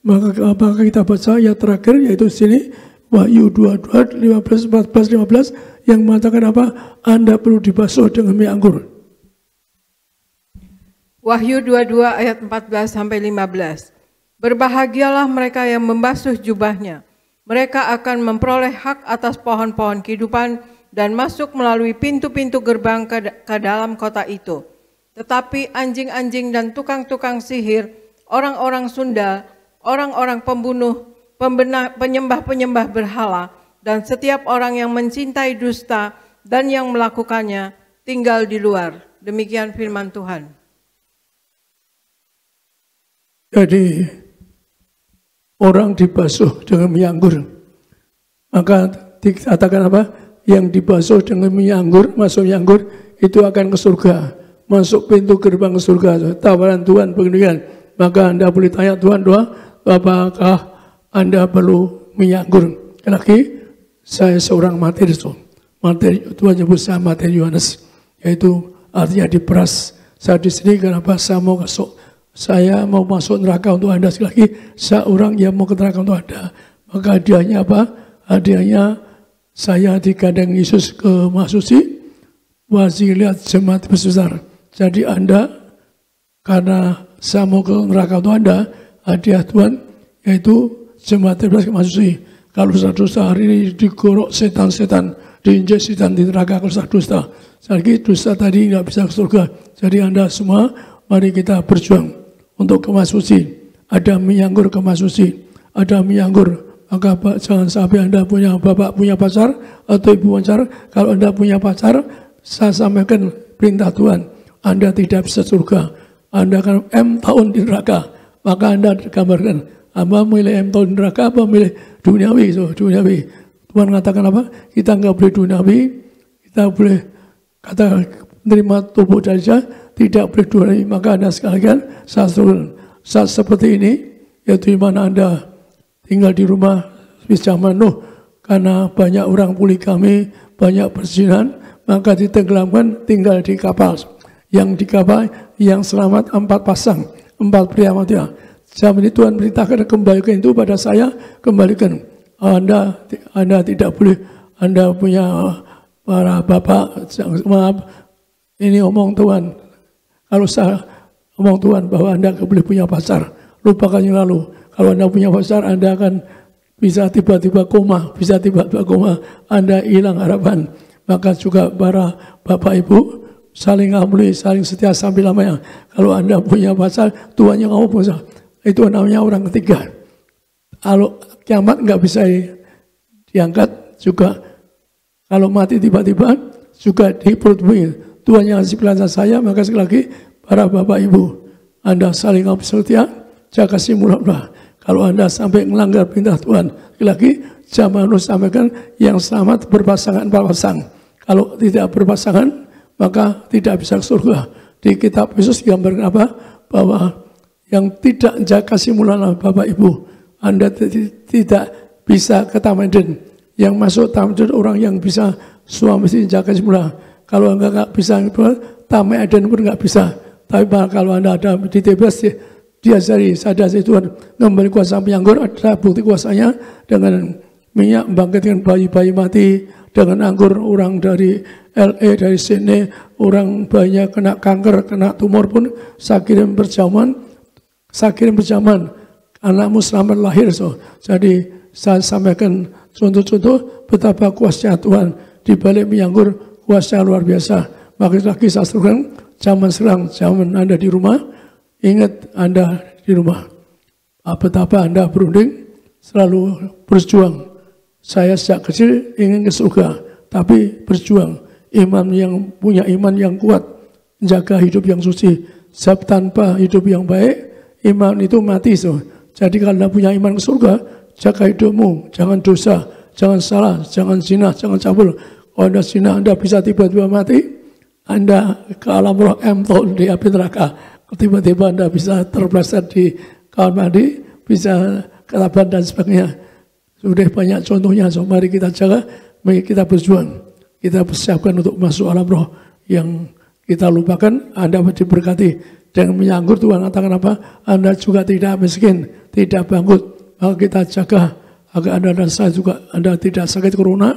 Maka kita baca ayat terakhir, yaitu sini, Wahyu 22, 15, 14, 15, yang mengatakan apa? Anda perlu dibasuh dengan minyak anggur. Wahyu 22 ayat 14 sampai 15. Berbahagialah mereka yang membasuh jubahnya. Mereka akan memperoleh hak atas pohon-pohon kehidupan dan masuk melalui pintu-pintu gerbang ke dalam kota itu. Tetapi anjing-anjing dan tukang-tukang sihir, orang-orang sundal, orang-orang pembunuh, penyembah-penyembah berhala, dan setiap orang yang mencintai dusta dan yang melakukannya tinggal di luar. Demikian firman Tuhan. Jadi orang dibasuh dengan minyak anggur. Maka dikatakan apa? Yang dibasuh dengan minyak anggur, masuk minyak anggur, itu akan ke surga. Masuk pintu gerbang ke surga. Tawaran Tuhan begini. Maka Anda boleh tanya Tuhan, apakah Anda perlu minyak anggur? Lagi, saya seorang materi. Materi Tuhan nyebut saya materi Yohanes, yaitu artinya diperas. Saya di sini kenapa saya mau masuk? Saya mau masuk neraka untuk Anda. Sekali lagi, saya orang yang mau ke neraka untuk Anda. Maka hadiahnya apa? Hadiahnya saya digandeng Yesus ke Mahsuci, wasilat jemaat besar. Jadi Anda, karena saya mau ke neraka untuk Anda, hadiah Tuhan, yaitu jemaat ke Mahsuci. Kalau saya dosa hari ini digorok setan-setan, diinjek setan di neraka kalau saya dusta. Sekali lagi, dusta tadi nggak bisa ke surga. Jadi Anda semua, mari kita berjuang untuk kemas suci. Ada minyak anggur kemas suci, ada minyak anggur. Maka jangan sampai Anda punya bapak punya pacar atau ibu pacar. Kalau Anda punya pacar, saya sampaikan perintah Tuhan, Anda tidak bisa surga. Anda akan M tahun di neraka. Maka Anda gambarkan, apa milih M tahun di neraka, apa milih duniawi? Duniawi. Tuhan mengatakan apa? Kita nggak boleh duniawi, kita boleh kata menerima tubuh dari Dia, tidak boleh duniawi. Maka Anda sekalian, saat seperti ini, yaitu di mana Anda tinggal di rumah zaman Nuh, karena banyak orang poligami, banyak perzinahan, maka ditenggelamkan, tinggal di kapal. Yang di kapal, yang selamat 4 pasang, 4 pria mati. Zaman ini Tuhan beritakan, kembalikan itu pada saya, kembalikan. Anda tidak boleh, Anda punya para bapak, maaf, ini omong Tuhan. Kalau saya omong Tuhan bahwa Anda tidak boleh punya pacar, lupakan yang lalu. Kalau Anda punya pacar, Anda akan bisa tiba-tiba koma, Anda hilang harapan. Maka juga para bapak ibu, saling ampuni, saling setia sampai lamanya. Kalau Anda punya pacar, Tuhan yang kamu punya, itu namanya orang ketiga. Kalau kiamat nggak bisa diangkat juga. Kalau mati tiba-tiba juga di perut bumi. Tuhan yang kasih pelajaran saya, maka sekali lagi para bapak ibu, Anda saling setia, jaga simulasi. Kalau Anda sampai melanggar perintah Tuhan, sekali lagi zaman Nuh sampaikan yang selamat berpasangan 4 pasang. Kalau tidak berpasangan, maka tidak bisa ke surga. Di kitab Yesus digambarkan apa? Bahwa yang tidak jaga simulasi bapak ibu, Anda tidak bisa ke Taman Eden. Yang masuk Taman Eden orang yang bisa suami istri jaga simulasi. Kalau enggak bisa, Taman Eden pun enggak bisa. Tapi kalau Anda ada di TBS, diajari sadari Tuhan, ngembali kuasa anggur, ada bukti kuasanya dengan minyak membangkitkan bayi-bayi mati, dengan anggur orang dari LA, dari sini, orang banyak kena kanker, kena tumor pun, saya kirim berjaman, anakmu selamat lahir. Jadi saya sampaikan contoh-contoh betapa kuasa Tuhan di balik minyak anggur, kuasa luar biasa. Maka lagi saya serukan, zaman serang, zaman Anda di rumah, ingat Anda di rumah. Betapa Anda berunding, selalu berjuang. Saya sejak kecil ingin ke surga, tapi berjuang. Iman yang punya iman yang kuat, menjaga hidup yang suci. Sebab tanpa hidup yang baik, iman itu mati. Jadi kalau Anda punya iman ke surga, jaga hidupmu, jangan dosa, jangan salah, jangan zina, jangan cabul. Kalau Anda zina, Anda bisa tiba-tiba mati. Anda ke alam roh emtol di api neraka. Tiba-tiba Anda bisa terpleset di kamar mandi, bisa kelaparan dan sebagainya. Sudah banyak contohnya, so mari kita jaga, mari kita berjuang. Kita persiapkan untuk masuk alam roh. Yang kita lupakan, Anda diberkati. Dengan menyanggur Tuhan katakan apa? Anda juga tidak miskin, tidak bangkrut. Maka kita jaga agar Anda dan saya juga, Anda tidak sakit corona,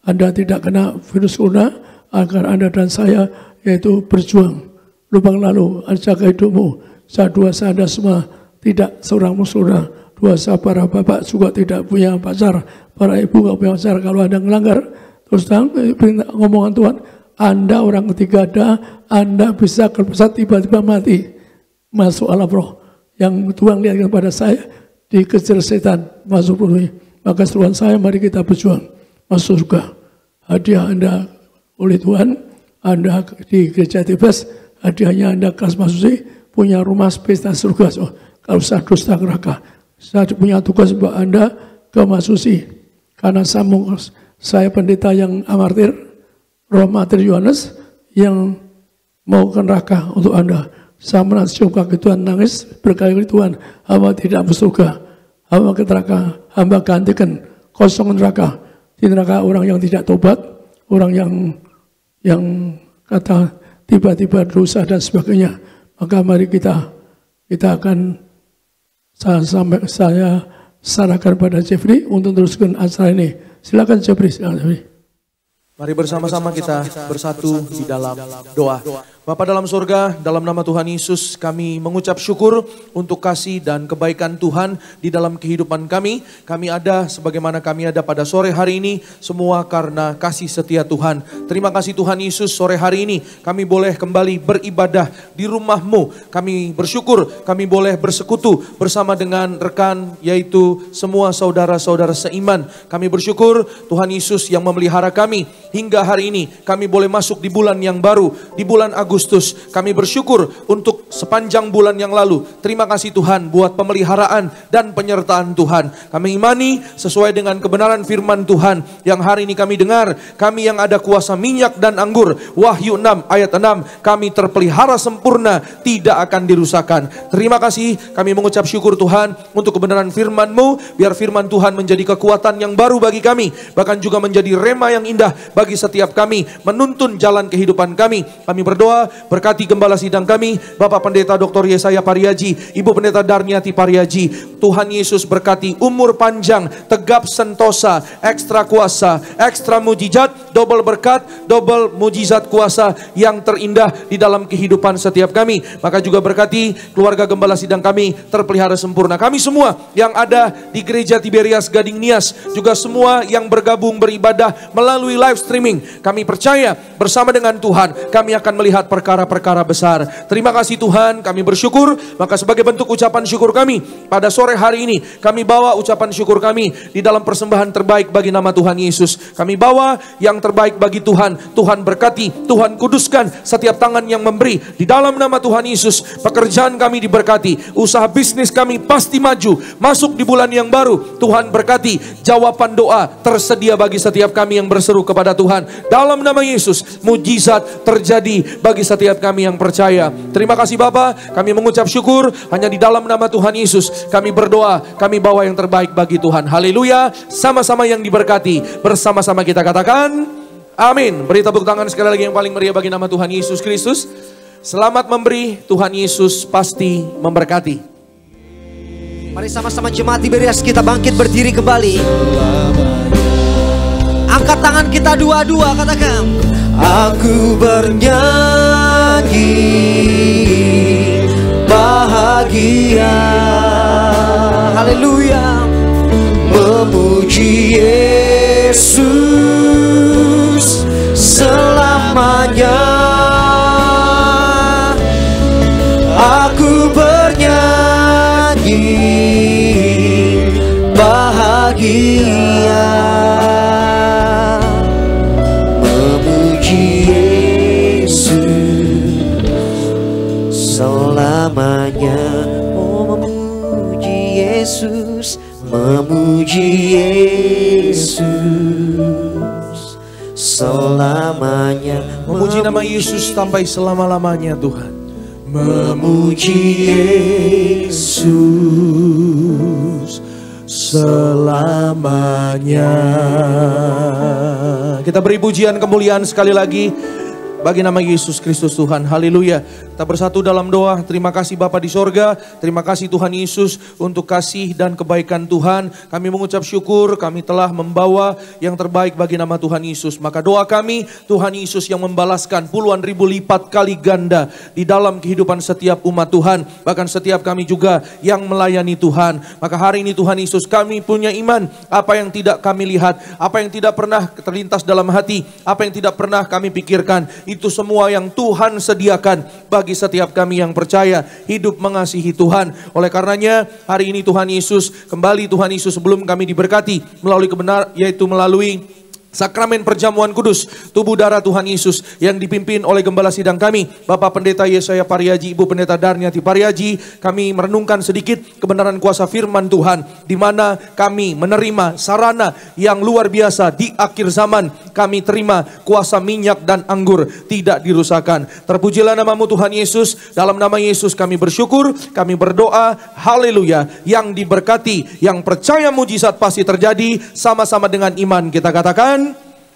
Anda tidak kena virus corona, agar Anda dan saya yaitu berjuang. Lubang lalu, jaga hidupmu. Saya Anda semua tidak seorang muslimah. Dosa para bapak juga tidak punya pacar, para ibu nggak punya pacar. Kalau Anda melanggar, terus ngomongan Tuhan, Anda orang ketiga Anda bisa kelesat tiba-tiba mati. Masuk alam roh. Yang Tuhan lihat kepada saya, dikejar setan, masuk roh. Maka seruan saya, mari kita berjuang. Masuk surga. Hadiah Anda oleh Tuhan, Anda di gereja Tibes, hadiahnya Anda kelas masuki, punya rumah pesta surga. So, kalau saya dusta neraka, saya punya tugas buat Anda ke masuki. Karena saya pendeta yang amartir, Roh Mater Yohanes yang mau ke neraka untuk Anda. Saya menasihat kaki Tuhan nangis berkali-kali, Tuhan, hamba tidak masuk surga, hamba ke neraka, hamba gantikan kosong neraka. Di neraka orang yang tidak tobat, orang yang kata tiba-tiba dosa dan sebagainya. Maka mari kita akan saya sarankan pada Jeffrey untuk teruskan acara ini. Silakan Jeffrey, Mari bersama-sama kita bersatu di dalam doa. Bapa dalam surga, dalam nama Tuhan Yesus kami mengucap syukur untuk kasih dan kebaikan Tuhan di dalam kehidupan kami. Kami ada sebagaimana kami ada pada sore hari ini, semua karena kasih setia Tuhan. Terima kasih Tuhan Yesus, sore hari ini kami boleh kembali beribadah di rumah-Mu. Kami bersyukur kami boleh bersekutu bersama dengan rekan, yaitu semua saudara-saudara seiman. Kami bersyukur Tuhan Yesus yang memelihara kami hingga hari ini. Kami boleh masuk di bulan yang baru, di bulan Agustus. Kami bersyukur untuk sepanjang bulan yang lalu. Terima kasih Tuhan buat pemeliharaan dan penyertaan Tuhan. Kami imani sesuai dengan kebenaran firman Tuhan yang hari ini kami dengar. Kami yang ada kuasa minyak dan anggur, Wahyu 6 ayat 6, kami terpelihara sempurna, tidak akan dirusakkan. Terima kasih, kami mengucap syukur Tuhan untuk kebenaran firman-Mu. Biar firman Tuhan menjadi kekuatan yang baru bagi kami, bahkan juga menjadi rema yang indah bagi setiap kami, menuntun jalan kehidupan kami. Kami berdoa, berkati gembala sidang kami, Bapak Pendeta Dr. Yesaya Pariaji, Ibu Pendeta Darniati Pariaji. Tuhan Yesus berkati umur panjang, tegap sentosa, ekstra kuasa, ekstra mujizat, double berkat, double mujizat kuasa yang terindah di dalam kehidupan setiap kami. Maka juga berkati keluarga gembala sidang kami terpelihara sempurna. Kami semua yang ada di Gereja Tiberias Gading Nias, juga semua yang bergabung beribadah melalui live streaming, kami percaya bersama dengan Tuhan kami akan melihat perkara-perkara besar. Terima kasih Tuhan, kami bersyukur. Maka sebagai bentuk ucapan syukur kami pada sore hari ini, kami bawa ucapan syukur kami di dalam persembahan terbaik bagi nama Tuhan Yesus. Kami bawa yang terbaik bagi Tuhan. Tuhan berkati, Tuhan kuduskan setiap tangan yang memberi di dalam nama Tuhan Yesus. Pekerjaan kami diberkati, usaha bisnis kami pasti maju, masuk di bulan yang baru. Tuhan berkati, jawaban doa tersedia bagi setiap kami yang berseru kepada Tuhan. Dalam nama Yesus, mujizat terjadi bagi setiap kami yang percaya. Terima kasih Bapa, kami mengucap syukur hanya di dalam nama Tuhan Yesus. Kami berdoa, kami bawa yang terbaik bagi Tuhan. Haleluya, sama-sama yang diberkati. Bersama-sama kita katakan amin. Beri tepuk tangan sekali lagi yang paling meriah bagi nama Tuhan Yesus Kristus. Selamat memberi, Tuhan Yesus pasti memberkati. Mari sama-sama jemaat Tiberias kita bangkit berdiri kembali. Angkat tangan kita dua-dua, katakan, aku bernyanyi bahagia, haleluya, memuji Yesus selamanya. Aku bernyanyi bahagia, memuji Yesus selamanya. Oh, memuji Yesus memuji Yesus selamanya. Memuji nama Yesus sampai selama-lamanya Tuhan. Memuji Yesus selamanya. Kita beri pujian kemuliaan sekali lagi bagi nama Yesus Kristus Tuhan. Haleluya. Kita bersatu dalam doa. Terima kasih Bapa di sorga. Terima kasih Tuhan Yesus untuk kasih dan kebaikan Tuhan. Kami mengucap syukur kami telah membawa yang terbaik bagi nama Tuhan Yesus. Maka doa kami Tuhan Yesus yang membalaskan puluhan ribu lipat kali ganda di dalam kehidupan setiap umat Tuhan. Bahkan setiap kami juga yang melayani Tuhan. Maka hari ini Tuhan Yesus kami punya iman. Apa yang tidak kami lihat, apa yang tidak pernah terlintas dalam hati, apa yang tidak pernah kami pikirkan, itu semua yang Tuhan sediakan bagi setiap kami yang percaya hidup mengasihi Tuhan. Oleh karenanya hari ini Tuhan Yesus, kembali Tuhan Yesus sebelum kami diberkati melalui kebenaran, yaitu melalui sakramen perjamuan kudus tubuh darah Tuhan Yesus yang dipimpin oleh gembala sidang kami Bapak Pendeta Yesaya Pariaji, Ibu Pendeta Darniati Pariaji. Kami merenungkan sedikit kebenaran kuasa firman Tuhan, di mana kami menerima sarana yang luar biasa di akhir zaman. Kami terima kuasa minyak dan anggur tidak dirusakkan. Terpujilah namamu Tuhan Yesus. Dalam nama Yesus kami bersyukur, kami berdoa, haleluya. Yang diberkati, yang percaya mujizat pasti terjadi. Sama-sama dengan iman kita katakan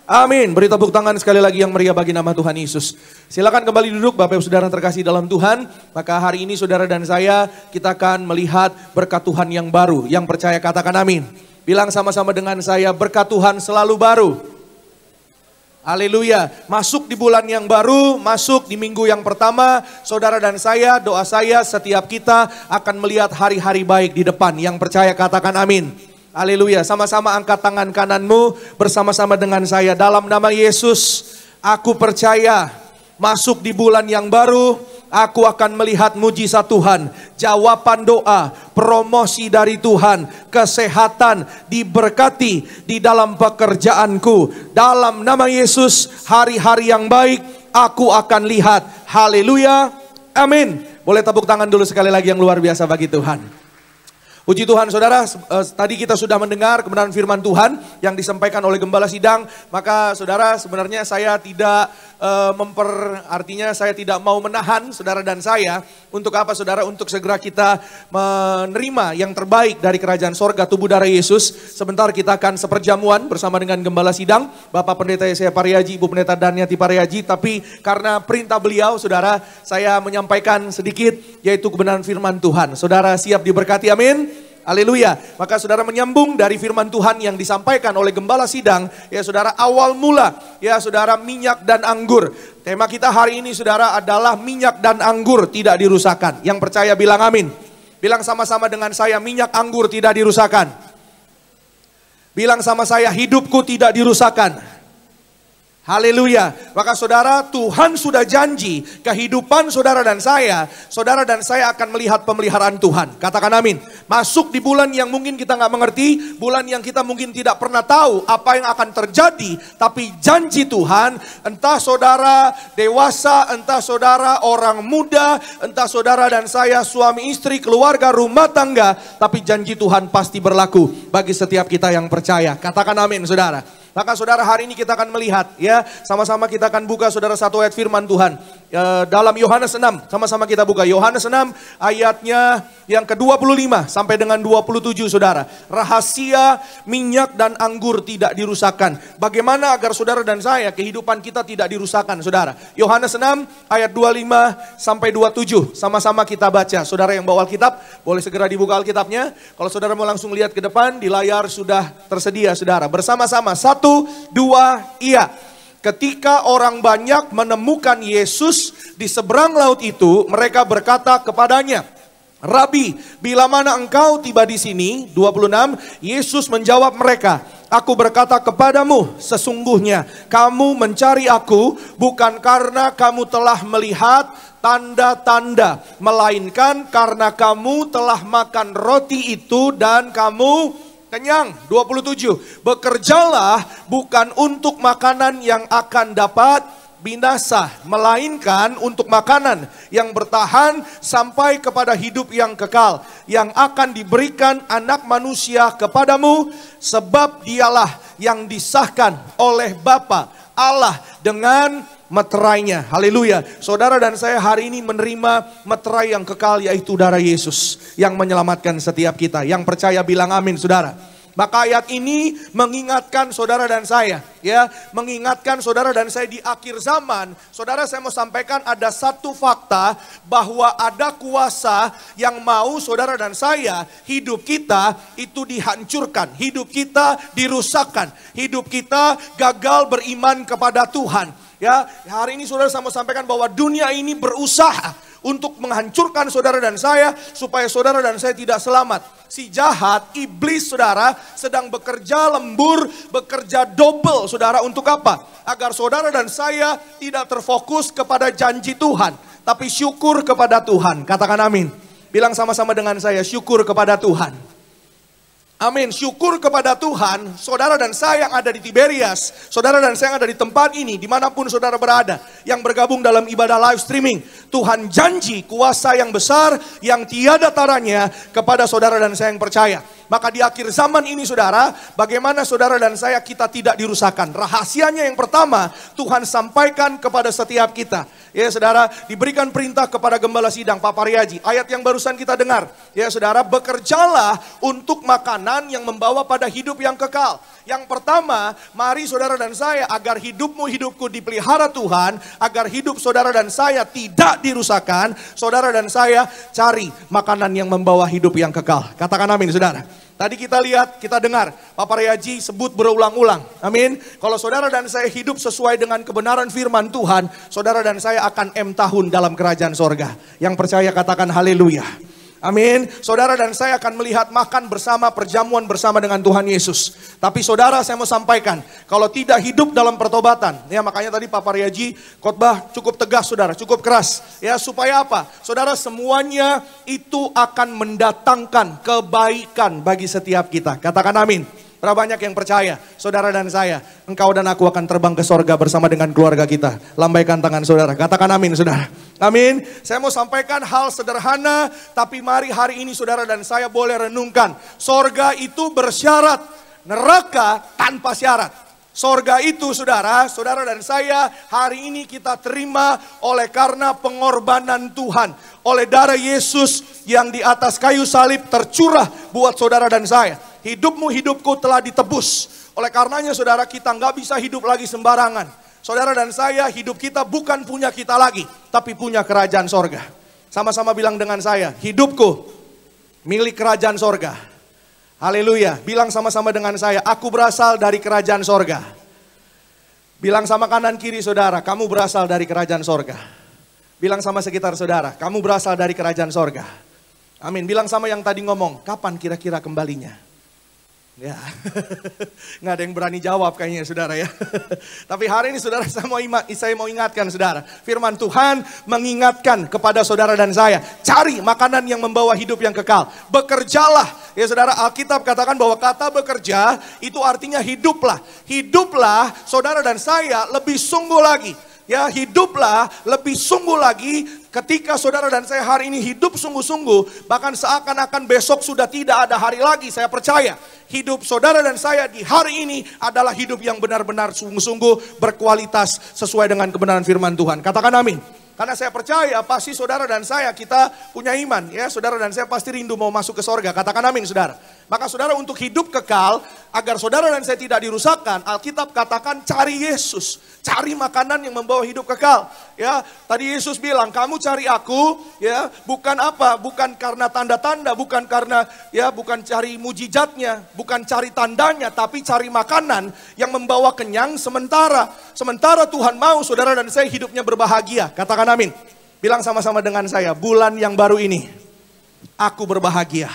amin. Beri tepuk tangan sekali lagi yang meriah bagi nama Tuhan Yesus. Silakan kembali duduk Bapak Ibu Saudara terkasih dalam Tuhan. Maka hari ini saudara dan saya kita akan melihat berkat Tuhan yang baru. Yang percaya katakan amin. Bilang sama-sama dengan saya, berkat Tuhan selalu baru. Haleluya. Masuk di bulan yang baru, masuk di minggu yang pertama, saudara dan saya, doa saya setiap kita akan melihat hari-hari baik di depan. Yang percaya katakan amin. Haleluya. Sama-sama angkat tangan kananmu bersama-sama dengan saya. Dalam nama Yesus, aku percaya masuk di bulan yang baru, aku akan melihat mujizat Tuhan, jawaban doa, promosi dari Tuhan, kesehatan, diberkati di dalam pekerjaanku. Dalam nama Yesus, hari-hari yang baik aku akan lihat. Haleluya. Amin. Boleh tepuk tangan dulu sekali lagi yang luar biasa bagi Tuhan. Puji Tuhan saudara, tadi kita sudah mendengar kebenaran firman Tuhan yang disampaikan oleh gembala sidang. Maka saudara, sebenarnya saya tidak artinya saya tidak mau menahan saudara dan saya. Untuk apa saudara? Untuk segera kita menerima yang terbaik dari kerajaan sorga tubuh darah Yesus. Sebentar kita akan seperjamuan bersama dengan gembala sidang Bapak Pendeta Yesaya Pariaji, Ibu Pendeta Darniati Pariaji. Tapi karena perintah beliau saudara, saya menyampaikan sedikit yaitu kebenaran firman Tuhan. Saudara siap diberkati, amin. Haleluya. Maka saudara menyambung dari firman Tuhan yang disampaikan oleh gembala sidang. Ya saudara, awal mula ya saudara, minyak dan anggur. Tema kita hari ini saudara adalah minyak dan anggur tidak dirusakkan. Yang percaya bilang amin. Bilang sama-sama dengan saya, minyak anggur tidak dirusakkan. Bilang sama saya, hidupku tidak dirusakkan. Haleluya. Maka saudara, Tuhan sudah janji kehidupan saudara dan saya akan melihat pemeliharaan Tuhan. Katakan amin. Masuk di bulan yang mungkin kita nggak mengerti, bulan yang kita mungkin tidak pernah tahu apa yang akan terjadi, tapi janji Tuhan, entah saudara dewasa, entah saudara orang muda, entah saudara dan saya suami istri, keluarga, rumah tangga, tapi janji Tuhan pasti berlaku bagi setiap kita yang percaya. Katakan amin saudara. Maka saudara, hari ini kita akan melihat ya, sama-sama kita akan buka saudara satu ayat firman Tuhan dalam Yohanes 6. Sama-sama kita buka Yohanes 6 ayatnya yang ke-25 sampai dengan 27 saudara. Rahasia minyak dan anggur tidak dirusakkan. Bagaimana agar saudara dan saya kehidupan kita tidak dirusakkan saudara. Yohanes 6 ayat 25 sampai 27. Sama-sama kita baca. Saudara yang bawa Alkitab boleh segera dibuka Alkitabnya. Kalau saudara mau langsung lihat ke depan, di layar sudah tersedia saudara. Bersama-sama 1, 2, iya. Ketika orang banyak menemukan Yesus di seberang laut itu, mereka berkata kepadanya, Rabi, bila mana engkau tiba di sini? 26, Yesus menjawab mereka, aku berkata kepadamu, sesungguhnya kamu mencari aku bukan karena kamu telah melihat tanda-tanda, melainkan karena kamu telah makan roti itu dan kamu kenyang. 27, bekerjalah bukan untuk makanan yang akan dapat binasa, melainkan untuk makanan yang bertahan sampai kepada hidup yang kekal, yang akan diberikan Anak Manusia kepadamu, sebab dialah yang disahkan oleh Bapa Allah dengan meterainya. Haleluya. Saudara dan saya hari ini menerima meterai yang kekal, yaitu darah Yesus yang menyelamatkan setiap kita. Yang percaya bilang amin, saudara. Maka ayat ini mengingatkan saudara dan saya, ya, mengingatkan saudara dan saya di akhir zaman. Saudara, saya mau sampaikan ada satu fakta bahwa ada kuasa yang mau saudara dan saya, hidup kita itu dihancurkan, hidup kita dirusakkan, hidup kita gagal beriman kepada Tuhan. Ya, hari ini saudara saya mau sampaikan bahwa dunia ini berusaha untuk menghancurkan saudara dan saya supaya saudara dan saya tidak selamat. Si jahat, iblis saudara, sedang bekerja lembur, bekerja double saudara, untuk apa? Agar saudara dan saya tidak terfokus kepada janji Tuhan, tapi syukur kepada Tuhan. Katakan amin. Bilang sama-sama dengan saya, syukur kepada Tuhan. Amin, syukur kepada Tuhan. Saudara dan saya yang ada di Tiberias, saudara dan saya yang ada di tempat ini, dimanapun saudara berada, yang bergabung dalam ibadah live streaming, Tuhan janji kuasa yang besar, yang tiada taranya kepada saudara dan saya yang percaya. Maka di akhir zaman ini saudara, bagaimana saudara dan saya kita tidak dirusakkan? Rahasianya yang pertama, Tuhan sampaikan kepada setiap kita. Ya saudara, diberikan perintah kepada Gembala Sidang, Pak Pariaji. Ayat yang barusan kita dengar. Ya saudara, bekerjalah untuk makanan yang membawa pada hidup yang kekal. Yang pertama, mari saudara dan saya, agar hidupmu, hidupku dipelihara Tuhan, agar hidup saudara dan saya tidak dirusakkan, saudara dan saya cari makanan yang membawa hidup yang kekal. Katakan amin saudara. Tadi kita lihat, kita dengar, Pak Pariaji sebut berulang-ulang. Amin. Kalau saudara dan saya hidup sesuai dengan kebenaran firman Tuhan, saudara dan saya akan tahun dalam kerajaan sorga. Yang percaya katakan haleluya. Amin. Saudara dan saya akan melihat makan bersama, perjamuan bersama dengan Tuhan Yesus. Tapi saudara, saya mau sampaikan, kalau tidak hidup dalam pertobatan, ya makanya tadi Pak Pariaji khotbah cukup tegas saudara, cukup keras. Ya supaya apa? Saudara, semuanya itu akan mendatangkan kebaikan bagi setiap kita. Katakan amin. Berapa banyak yang percaya, saudara dan saya, engkau dan aku akan terbang ke sorga bersama dengan keluarga kita. Lambaikan tangan saudara, katakan amin saudara. Amin. Saya mau sampaikan hal sederhana, tapi mari hari ini saudara dan saya boleh renungkan. Sorga itu bersyarat, neraka tanpa syarat. Sorga itu saudara, saudara dan saya hari ini kita terima oleh karena pengorbanan Tuhan. Oleh darah Yesus yang di atas kayu salib tercurah buat saudara dan saya. Hidupmu, hidupku telah ditebus. Oleh karenanya saudara, kita nggak bisa hidup lagi sembarangan. Saudara dan saya, hidup kita bukan punya kita lagi, tapi punya kerajaan sorga. Sama-sama bilang dengan saya, hidupku milik kerajaan sorga. Haleluya. Bilang sama-sama dengan saya, aku berasal dari kerajaan sorga. Bilang sama kanan kiri saudara, kamu berasal dari kerajaan sorga. Bilang sama sekitar saudara, kamu berasal dari kerajaan sorga. Amin. Bilang sama yang tadi ngomong, kapan kira-kira kembalinya? Ya, nggak ada yang berani jawab kayaknya saudara ya. Tapi hari ini saudara, saya mau ingatkan saudara. Firman Tuhan mengingatkan kepada saudara dan saya. Cari makanan yang membawa hidup yang kekal. Bekerjalah. Ya saudara, Alkitab katakan bahwa kata bekerja itu artinya hiduplah. Hiduplah saudara dan saya lebih sungguh lagi. Ya, hiduplah lebih sungguh lagi. Ketika saudara dan saya hari ini hidup sungguh-sungguh, bahkan seakan-akan besok sudah tidak ada hari lagi, saya percaya. Hidup saudara dan saya di hari ini adalah hidup yang benar-benar sungguh-sungguh berkualitas sesuai dengan kebenaran firman Tuhan. Katakan amin. Karena saya percaya pasti saudara dan saya kita punya iman. Ya, saudara dan saya pasti rindu mau masuk ke sorga. Katakan amin saudara. Maka saudara, untuk hidup kekal, agar saudara dan saya tidak dirusakkan, Alkitab katakan cari Yesus. Cari makanan yang membawa hidup kekal. Ya, tadi Yesus bilang, kamu cari aku, ya, bukan apa? Bukan karena tanda-tanda, bukan karena, ya, bukan cari mujizatnya, bukan cari tandanya, tapi cari makanan yang membawa kenyang sementara. Sementara Tuhan mau saudara dan saya hidupnya berbahagia. Katakan amin. Bilang sama-sama dengan saya, bulan yang baru ini, aku berbahagia.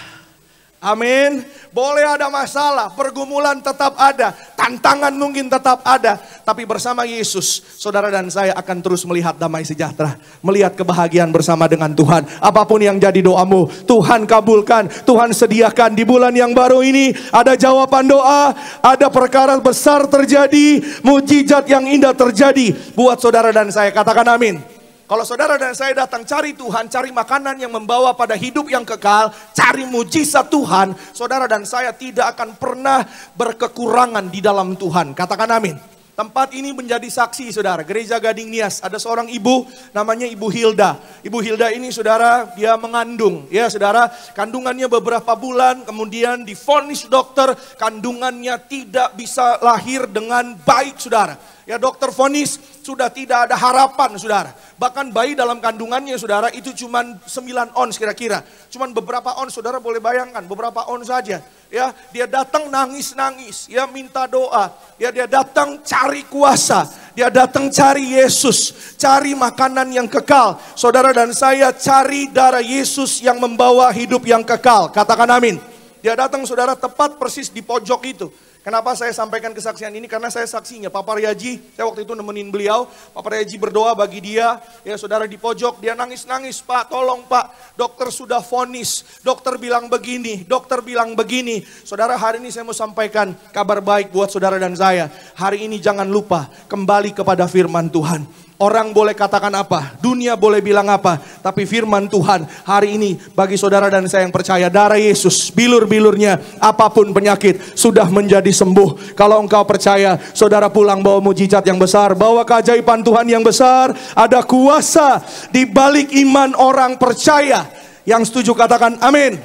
Amin. Boleh ada masalah, pergumulan tetap ada, tantangan mungkin tetap ada. Tapi bersama Yesus, saudara dan saya akan terus melihat damai sejahtera. Melihat kebahagiaan bersama dengan Tuhan. Apapun yang jadi doamu, Tuhan kabulkan, Tuhan sediakan. Di bulan yang baru ini ada jawaban doa, ada perkara besar terjadi, mujizat yang indah terjadi buat saudara dan saya. Katakan amin. Kalau saudara dan saya datang cari Tuhan, cari makanan yang membawa pada hidup yang kekal, cari mujizat Tuhan, saudara dan saya tidak akan pernah berkekurangan di dalam Tuhan. Katakan amin. Tempat ini menjadi saksi, saudara. Gereja Gading Nias, ada seorang ibu namanya Ibu Hilda. Ibu Hilda ini, saudara, dia mengandung. Ya, saudara, kandungannya beberapa bulan, kemudian divonis dokter, kandungannya tidak bisa lahir dengan baik, saudara. Ya, dokter vonis sudah tidak ada harapan, saudara. Bahkan bayi dalam kandungannya, saudara, itu cuma 9 ons kira-kira. Cuman beberapa ons, saudara boleh bayangkan, beberapa ons saja. Ya, dia datang nangis-nangis, ya minta doa. Ya, dia datang cari kuasa. Dia datang cari Yesus, cari makanan yang kekal. Saudara dan saya cari darah Yesus yang membawa hidup yang kekal. Katakan amin. Dia datang, saudara, tepat persis di pojok itu. Kenapa saya sampaikan kesaksian ini? Karena saya saksinya. Papa Riaji, saya waktu itu nemenin beliau. Papa Riaji berdoa bagi dia. Ya, saudara, di pojok dia nangis-nangis. Pak, tolong Pak, dokter sudah vonis. Dokter bilang begini, dokter bilang begini. Saudara, hari ini saya mau sampaikan kabar baik buat saudara dan saya. Hari ini jangan lupa kembali kepada firman Tuhan. Orang boleh katakan apa, dunia boleh bilang apa, tapi firman Tuhan hari ini bagi saudara dan saya yang percaya, darah Yesus, bilur-bilurnya, apapun penyakit sudah menjadi sembuh. Kalau engkau percaya, saudara pulang bawa mujizat yang besar, bawa keajaiban Tuhan yang besar, ada kuasa di balik iman orang percaya. Yang setuju katakan amin.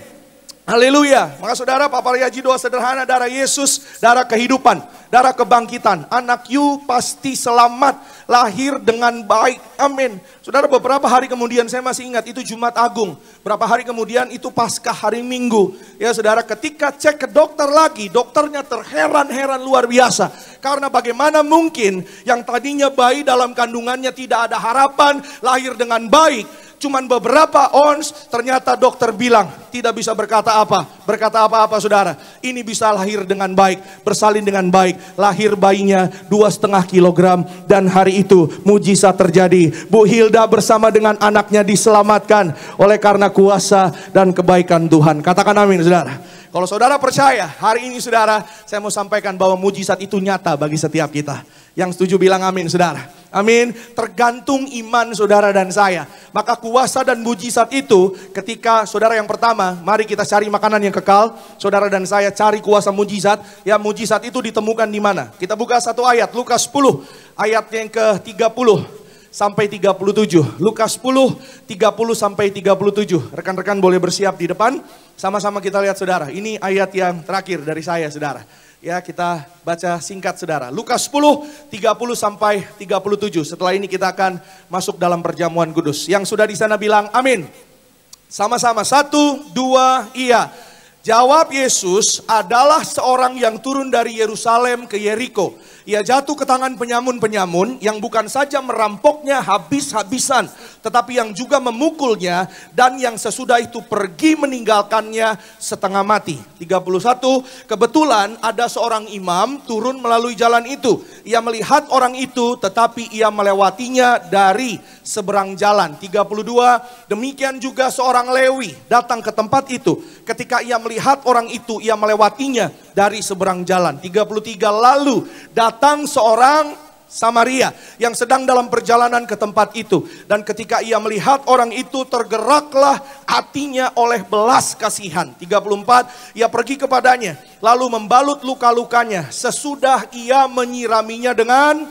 Haleluya. Maka saudara, Papa Riaji doa sederhana, darah Yesus, darah kehidupan, darah kebangkitan. Anak you pasti selamat, lahir dengan baik. Amin. Saudara, beberapa hari kemudian, saya masih ingat itu Jumat Agung. Berapa hari kemudian itu Paskah hari Minggu. Ya saudara, ketika cek ke dokter lagi, dokternya terheran-heran luar biasa. Karena bagaimana mungkin yang tadinya bayi dalam kandungannya tidak ada harapan, lahir dengan baik. Cuman beberapa ons, ternyata dokter bilang tidak bisa berkata apa. Berkata apa-apa, saudara. Ini bisa lahir dengan baik, bersalin dengan baik. Lahir bayinya 2,5 kilogram. Dan hari itu mujizat terjadi. Bu Hilda bersama dengan anaknya diselamatkan oleh karena kuasa dan kebaikan Tuhan. Katakan amin, saudara. Kalau saudara percaya, hari ini saudara, saya mau sampaikan bahwa mujizat itu nyata bagi setiap kita. Yang setuju bilang amin, saudara. Amin. Tergantung iman saudara dan saya. Maka kuasa dan mujizat itu ketika saudara yang pertama, mari kita cari makanan yang kekal. Saudara dan saya cari kuasa mujizat. Ya, mujizat itu ditemukan di mana? Kita buka satu ayat, Lukas 10 ayat yang ke-30 sampai 37. Lukas 10 30 sampai 37. Rekan-rekan boleh bersiap di depan. Sama-sama kita lihat, saudara. Ini ayat yang terakhir dari saya, saudara. Ya, kita baca singkat, saudara. Lukas 10 30 sampai 37. Setelah ini kita akan masuk dalam perjamuan kudus. Yang sudah di sana bilang amin. Sama-sama, 1, 2, iya. Jawab Yesus, adalah seorang yang turun dari Yerusalem ke Yeriko. Ia jatuh ke tangan penyamun-penyamun yang bukan saja merampoknya habis-habisan, tetapi yang juga memukulnya, dan yang sesudah itu pergi meninggalkannya setengah mati. 31, kebetulan ada seorang imam turun melalui jalan itu. Ia melihat orang itu, tetapi ia melewatinya dari seberang jalan. 32, demikian juga seorang Lewi datang ke tempat itu. Ketika ia melihat orang itu, ia melewatinya dari seberang jalan. 33, lalu datang seorang Samaria yang sedang dalam perjalanan ke tempat itu. Dan ketika ia melihat orang itu, tergeraklah hatinya oleh belas kasihan. 34, ia pergi kepadanya, lalu membalut luka-lukanya. Sesudah ia menyiraminya dengan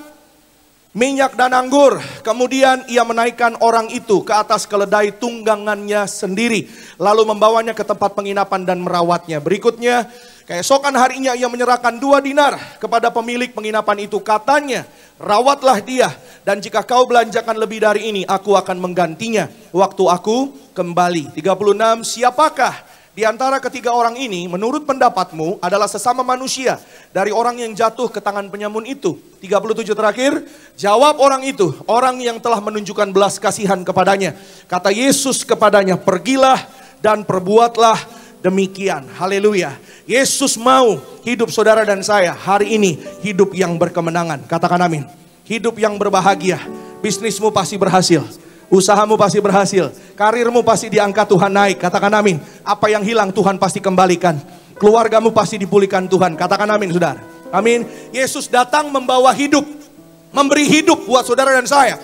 minyak dan anggur. Kemudian ia menaikkan orang itu ke atas keledai tunggangannya sendiri, lalu membawanya ke tempat penginapan dan merawatnya. Berikutnya, keesokan harinya ia menyerahkan 2 dinar kepada pemilik penginapan itu. Katanya, rawatlah dia, dan jika kau belanjakan lebih dari ini, aku akan menggantinya waktu aku kembali. 36, siapakah di antara ketiga orang ini menurut pendapatmu adalah sesama manusia dari orang yang jatuh ke tangan penyamun itu? 37 terakhir, jawab orang itu, orang yang telah menunjukkan belas kasihan kepadanya. Kata Yesus kepadanya, pergilah dan perbuatlah demikian. Haleluya. Yesus mau hidup saudara dan saya hari ini hidup yang berkemenangan. Katakan amin. Hidup yang berbahagia. Bisnismu pasti berhasil. Usahamu pasti berhasil. Karirmu pasti diangkat Tuhan naik. Katakan amin. Apa yang hilang Tuhan pasti kembalikan. Keluargamu pasti dipulihkan Tuhan. Katakan amin saudara. Amin. Yesus datang membawa hidup. Memberi hidup buat saudara dan saya.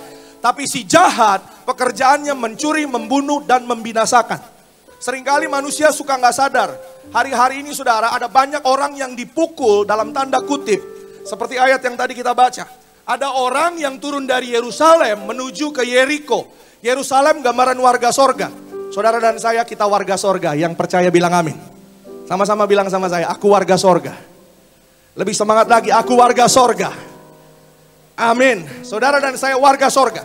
Tapi si jahat pekerjaannya mencuri, membunuh, dan membinasakan. Seringkali manusia suka nggak sadar. Hari-hari ini saudara ada banyak orang yang dipukul dalam tanda kutip. Seperti ayat yang tadi kita baca. Ada orang yang turun dari Yerusalem menuju ke Yeriko. Yerusalem gambaran warga sorga. Saudara dan saya kita warga sorga. Yang percaya bilang amin. Sama-sama bilang sama saya, aku warga sorga. Lebih semangat lagi, aku warga sorga. Amin. Saudara dan saya warga sorga.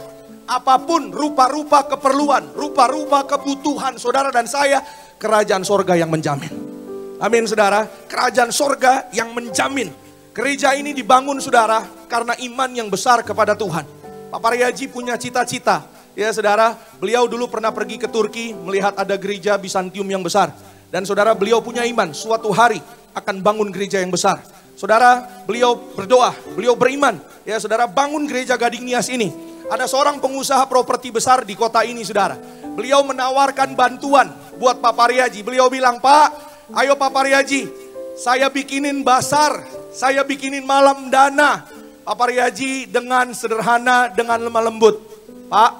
Apapun rupa-rupa keperluan, rupa-rupa kebutuhan saudara dan saya, kerajaan sorga yang menjamin. Amin saudara, kerajaan sorga yang menjamin. Gereja ini dibangun saudara karena iman yang besar kepada Tuhan. Pak Paryaji punya cita-cita. Ya saudara, beliau dulu pernah pergi ke Turki melihat ada gereja Bizantium yang besar. Dan saudara beliau punya iman, suatu hari akan bangun gereja yang besar. Saudara, beliau berdoa, beliau beriman. Ya saudara, bangun gereja Gading Nias ini. Ada seorang pengusaha properti besar di kota ini saudara. Beliau menawarkan bantuan buat Pak Paryaji. Beliau bilang, Pak, ayo Pak Paryaji, saya bikinin basar, saya bikinin malam dana. Pak Paryaji dengan sederhana, dengan lemah lembut. Pak,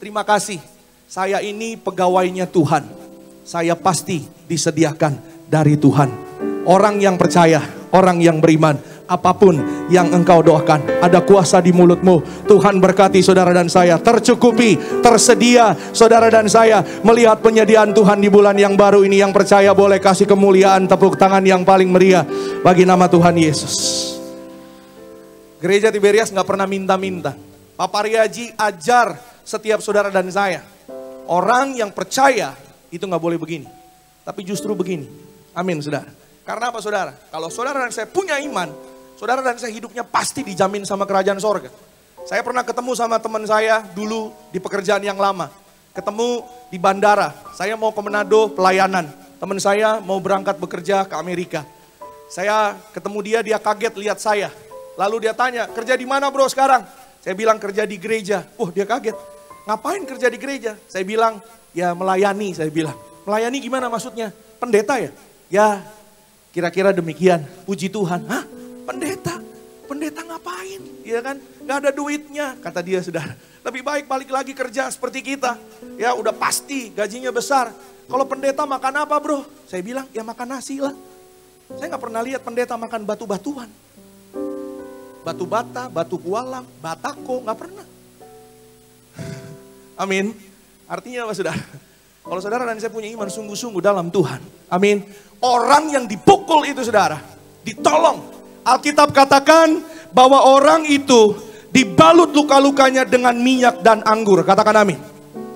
terima kasih. Saya ini pegawainya Tuhan. Saya pasti disediakan dari Tuhan. Orang yang percaya, orang yang beriman, apapun yang engkau doakan, ada kuasa di mulutmu. Tuhan berkati saudara dan saya, tercukupi, tersedia saudara dan saya melihat penyediaan Tuhan di bulan yang baru ini. Yang percaya boleh kasih kemuliaan, tepuk tangan yang paling meriah bagi nama Tuhan Yesus. Gereja Tiberias gak pernah minta-minta. Pak Paryaji ajar setiap saudara dan saya, orang yang percaya itu gak boleh begini, tapi justru begini. Amin saudara. Karena apa saudara? Kalau saudara dan saya punya iman, saudara dan saya hidupnya pasti dijamin sama kerajaan sorga. Saya pernah ketemu sama teman saya dulu di pekerjaan yang lama. Ketemu di bandara, saya mau ke Manado pelayanan. Teman saya mau berangkat bekerja ke Amerika. Saya ketemu dia kaget lihat saya. Lalu dia tanya, kerja di mana bro sekarang? Saya bilang kerja di gereja. Dia kaget, ngapain kerja di gereja? Saya bilang, ya melayani, saya bilang. Melayani gimana maksudnya? Pendeta ya? Ya, kira-kira demikian. Puji Tuhan. Hah? Pendeta? Pendeta ngapain? Iya kan? Gak ada duitnya. Kata dia saudara. Lebih baik balik lagi kerja seperti kita. Ya udah pasti gajinya besar. Kalau pendeta makan apa bro? Saya bilang ya makan nasi lah. Saya gak pernah lihat pendeta makan batu-batuan. Batu bata, batu kualam, batako, gak pernah. Amin. Artinya apa saudara? Kalau saudara dan saya punya iman sungguh-sungguh dalam Tuhan. Amin. Orang yang dipukul itu saudara, ditolong. Alkitab katakan bahwa orang itu dibalut luka-lukanya dengan minyak dan anggur. Katakan amin.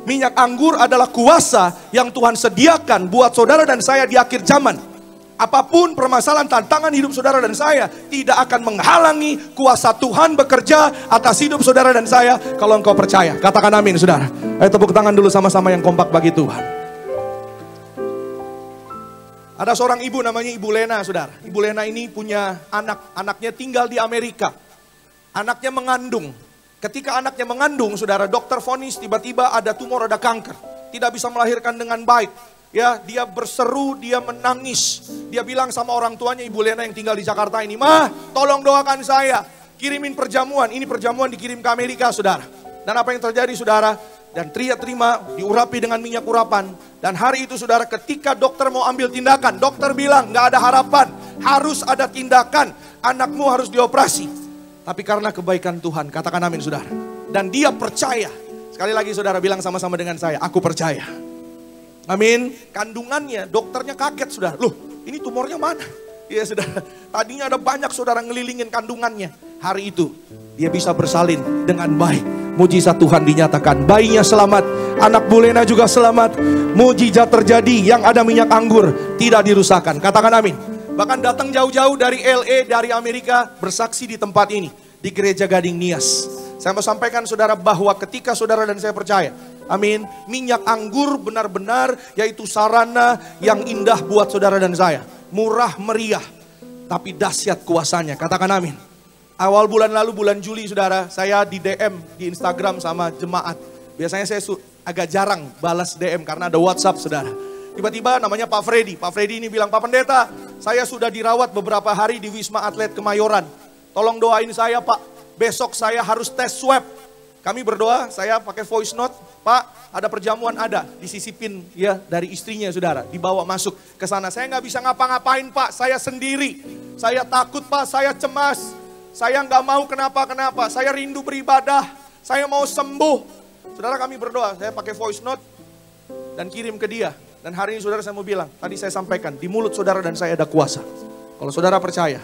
Minyak anggur adalah kuasa yang Tuhan sediakan buat saudara dan saya di akhir zaman. Apapun permasalahan tantangan hidup saudara dan saya tidak akan menghalangi kuasa Tuhan bekerja atas hidup saudara dan saya kalau engkau percaya. Katakan amin saudara. Ayo tepuk tangan dulu sama-sama yang kompak bagi Tuhan. Ada seorang ibu namanya Ibu Lena saudara. Ibu Lena ini punya anaknya tinggal di Amerika. Anaknya mengandung. Ketika anaknya mengandung saudara, dokter vonis tiba-tiba ada tumor, ada kanker. Tidak bisa melahirkan dengan baik. Ya, dia berseru, dia menangis. Dia bilang sama orang tuanya Ibu Lena yang tinggal di Jakarta ini, "Mah, tolong doakan saya. Kirimin perjamuan." Ini perjamuan dikirim ke Amerika, saudara. Dan apa yang terjadi, saudara? Dan terima, diurapi dengan minyak urapan. Dan hari itu, saudara, ketika dokter mau ambil tindakan, dokter bilang, "Nggak ada harapan, harus ada tindakan. Anakmu harus dioperasi." Tapi karena kebaikan Tuhan, katakan amin, saudara. Dan dia percaya. Sekali lagi, saudara, bilang sama-sama dengan saya, aku percaya. Amin. Kandungannya, dokternya kaget saudara. Loh, ini tumornya mana? Ya saudara, tadinya ada banyak saudara ngelilingin kandungannya. Hari itu, dia bisa bersalin dengan baik. Mujizat Tuhan dinyatakan. Bayinya selamat, anak Bu Lena juga selamat. Mujizat terjadi, yang ada minyak anggur tidak dirusakkan. Katakan amin. Bahkan datang jauh-jauh dari LA, dari Amerika, bersaksi di tempat ini. Di gereja Gading Nias. Saya mau sampaikan saudara bahwa ketika saudara dan saya percaya, Amin. Minyak anggur benar-benar yaitu sarana yang indah buat saudara dan saya. Murah meriah, tapi dahsyat kuasanya. Katakan amin. Awal bulan lalu, bulan Juli saudara, saya di DM di Instagram sama jemaat. Biasanya saya agak jarang balas DM karena ada WhatsApp saudara. Tiba-tiba namanya Pak Freddy. Pak Freddy ini bilang, Pak Pendeta, saya sudah dirawat beberapa hari di Wisma Atlet Kemayoran. Tolong doain saya Pak, besok saya harus tes swab. Kami berdoa, saya pakai voice note, Pak ada perjamuan ada, disisipin ya dari istrinya saudara, dibawa masuk ke sana. Saya nggak bisa ngapa-ngapain Pak, saya sendiri. Saya takut Pak, saya cemas. Saya nggak mau kenapa-kenapa, saya rindu beribadah, saya mau sembuh. Saudara kami berdoa, saya pakai voice note dan kirim ke dia. Dan hari ini saudara saya mau bilang, tadi saya sampaikan, di mulut saudara dan saya ada kuasa. Kalau saudara percaya,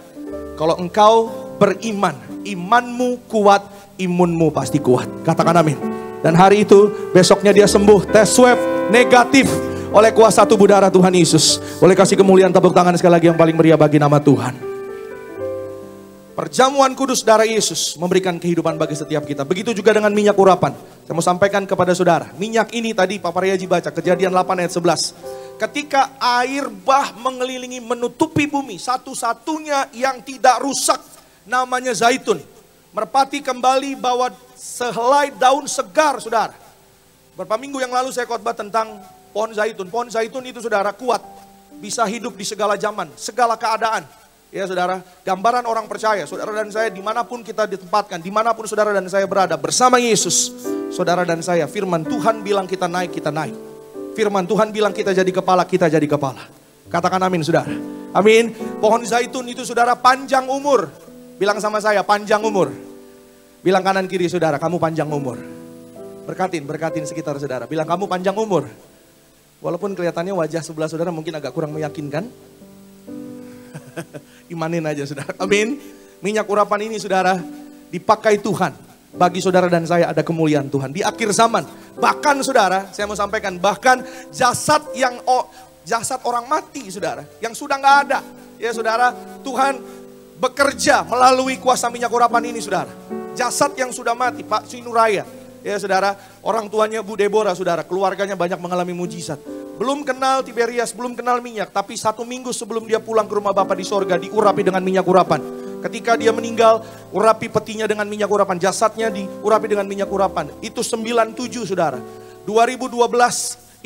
kalau engkau beriman, imanmu kuat, imunmu pasti kuat. Katakan amin. Dan hari itu, besoknya dia sembuh, tes swab negatif oleh kuasa tubuh darah Tuhan Yesus. Boleh kasih kemuliaan tepuk tangan sekali lagi yang paling meriah bagi nama Tuhan. Perjamuan kudus darah Yesus memberikan kehidupan bagi setiap kita. Begitu juga dengan minyak urapan. Saya mau sampaikan kepada saudara. Minyak ini tadi Pak Paryaji baca, Kejadian 8 ayat 11. Ketika air bah mengelilingi menutupi bumi, satu-satunya yang tidak rusak namanya zaitun. Merpati kembali bawa sehelai daun segar saudara. Beberapa minggu yang lalu saya khotbah tentang pohon zaitun. Pohon zaitun itu saudara kuat. Bisa hidup di segala zaman, segala keadaan. Ya saudara, gambaran orang percaya, saudara dan saya dimanapun kita ditempatkan, dimanapun saudara dan saya berada bersama Yesus. Saudara dan saya, firman Tuhan bilang kita naik, kita naik. Firman Tuhan bilang kita jadi kepala, kita jadi kepala. Katakan amin saudara. Amin. Pohon zaitun itu saudara panjang umur. Bilang sama saya, panjang umur. Bilang kanan kiri saudara, kamu panjang umur. Berkatin sekitar saudara. Bilang kamu panjang umur. Walaupun kelihatannya wajah sebelah saudara mungkin agak kurang meyakinkan. Imanin aja saudara. Amin. Minyak urapan ini saudara dipakai Tuhan. Bagi saudara dan saya ada kemuliaan Tuhan. Di akhir zaman. Bahkan saudara, saya mau sampaikan. Bahkan jasad orang mati saudara. Yang sudah gak ada. Ya saudara, Tuhan bekerja melalui kuasa minyak urapan ini saudara. Jasad yang sudah mati, Pak Sinuraya. Ya saudara, orang tuanya Bu Deborah saudara. Keluarganya banyak mengalami mujizat. Belum kenal Tiberias, belum kenal minyak. Tapi 1 minggu sebelum dia pulang ke rumah Bapa di sorga, diurapi dengan minyak urapan. Ketika dia meninggal, urapi petinya dengan minyak urapan. Jasadnya diurapi dengan minyak urapan. Itu 97 saudara. 2012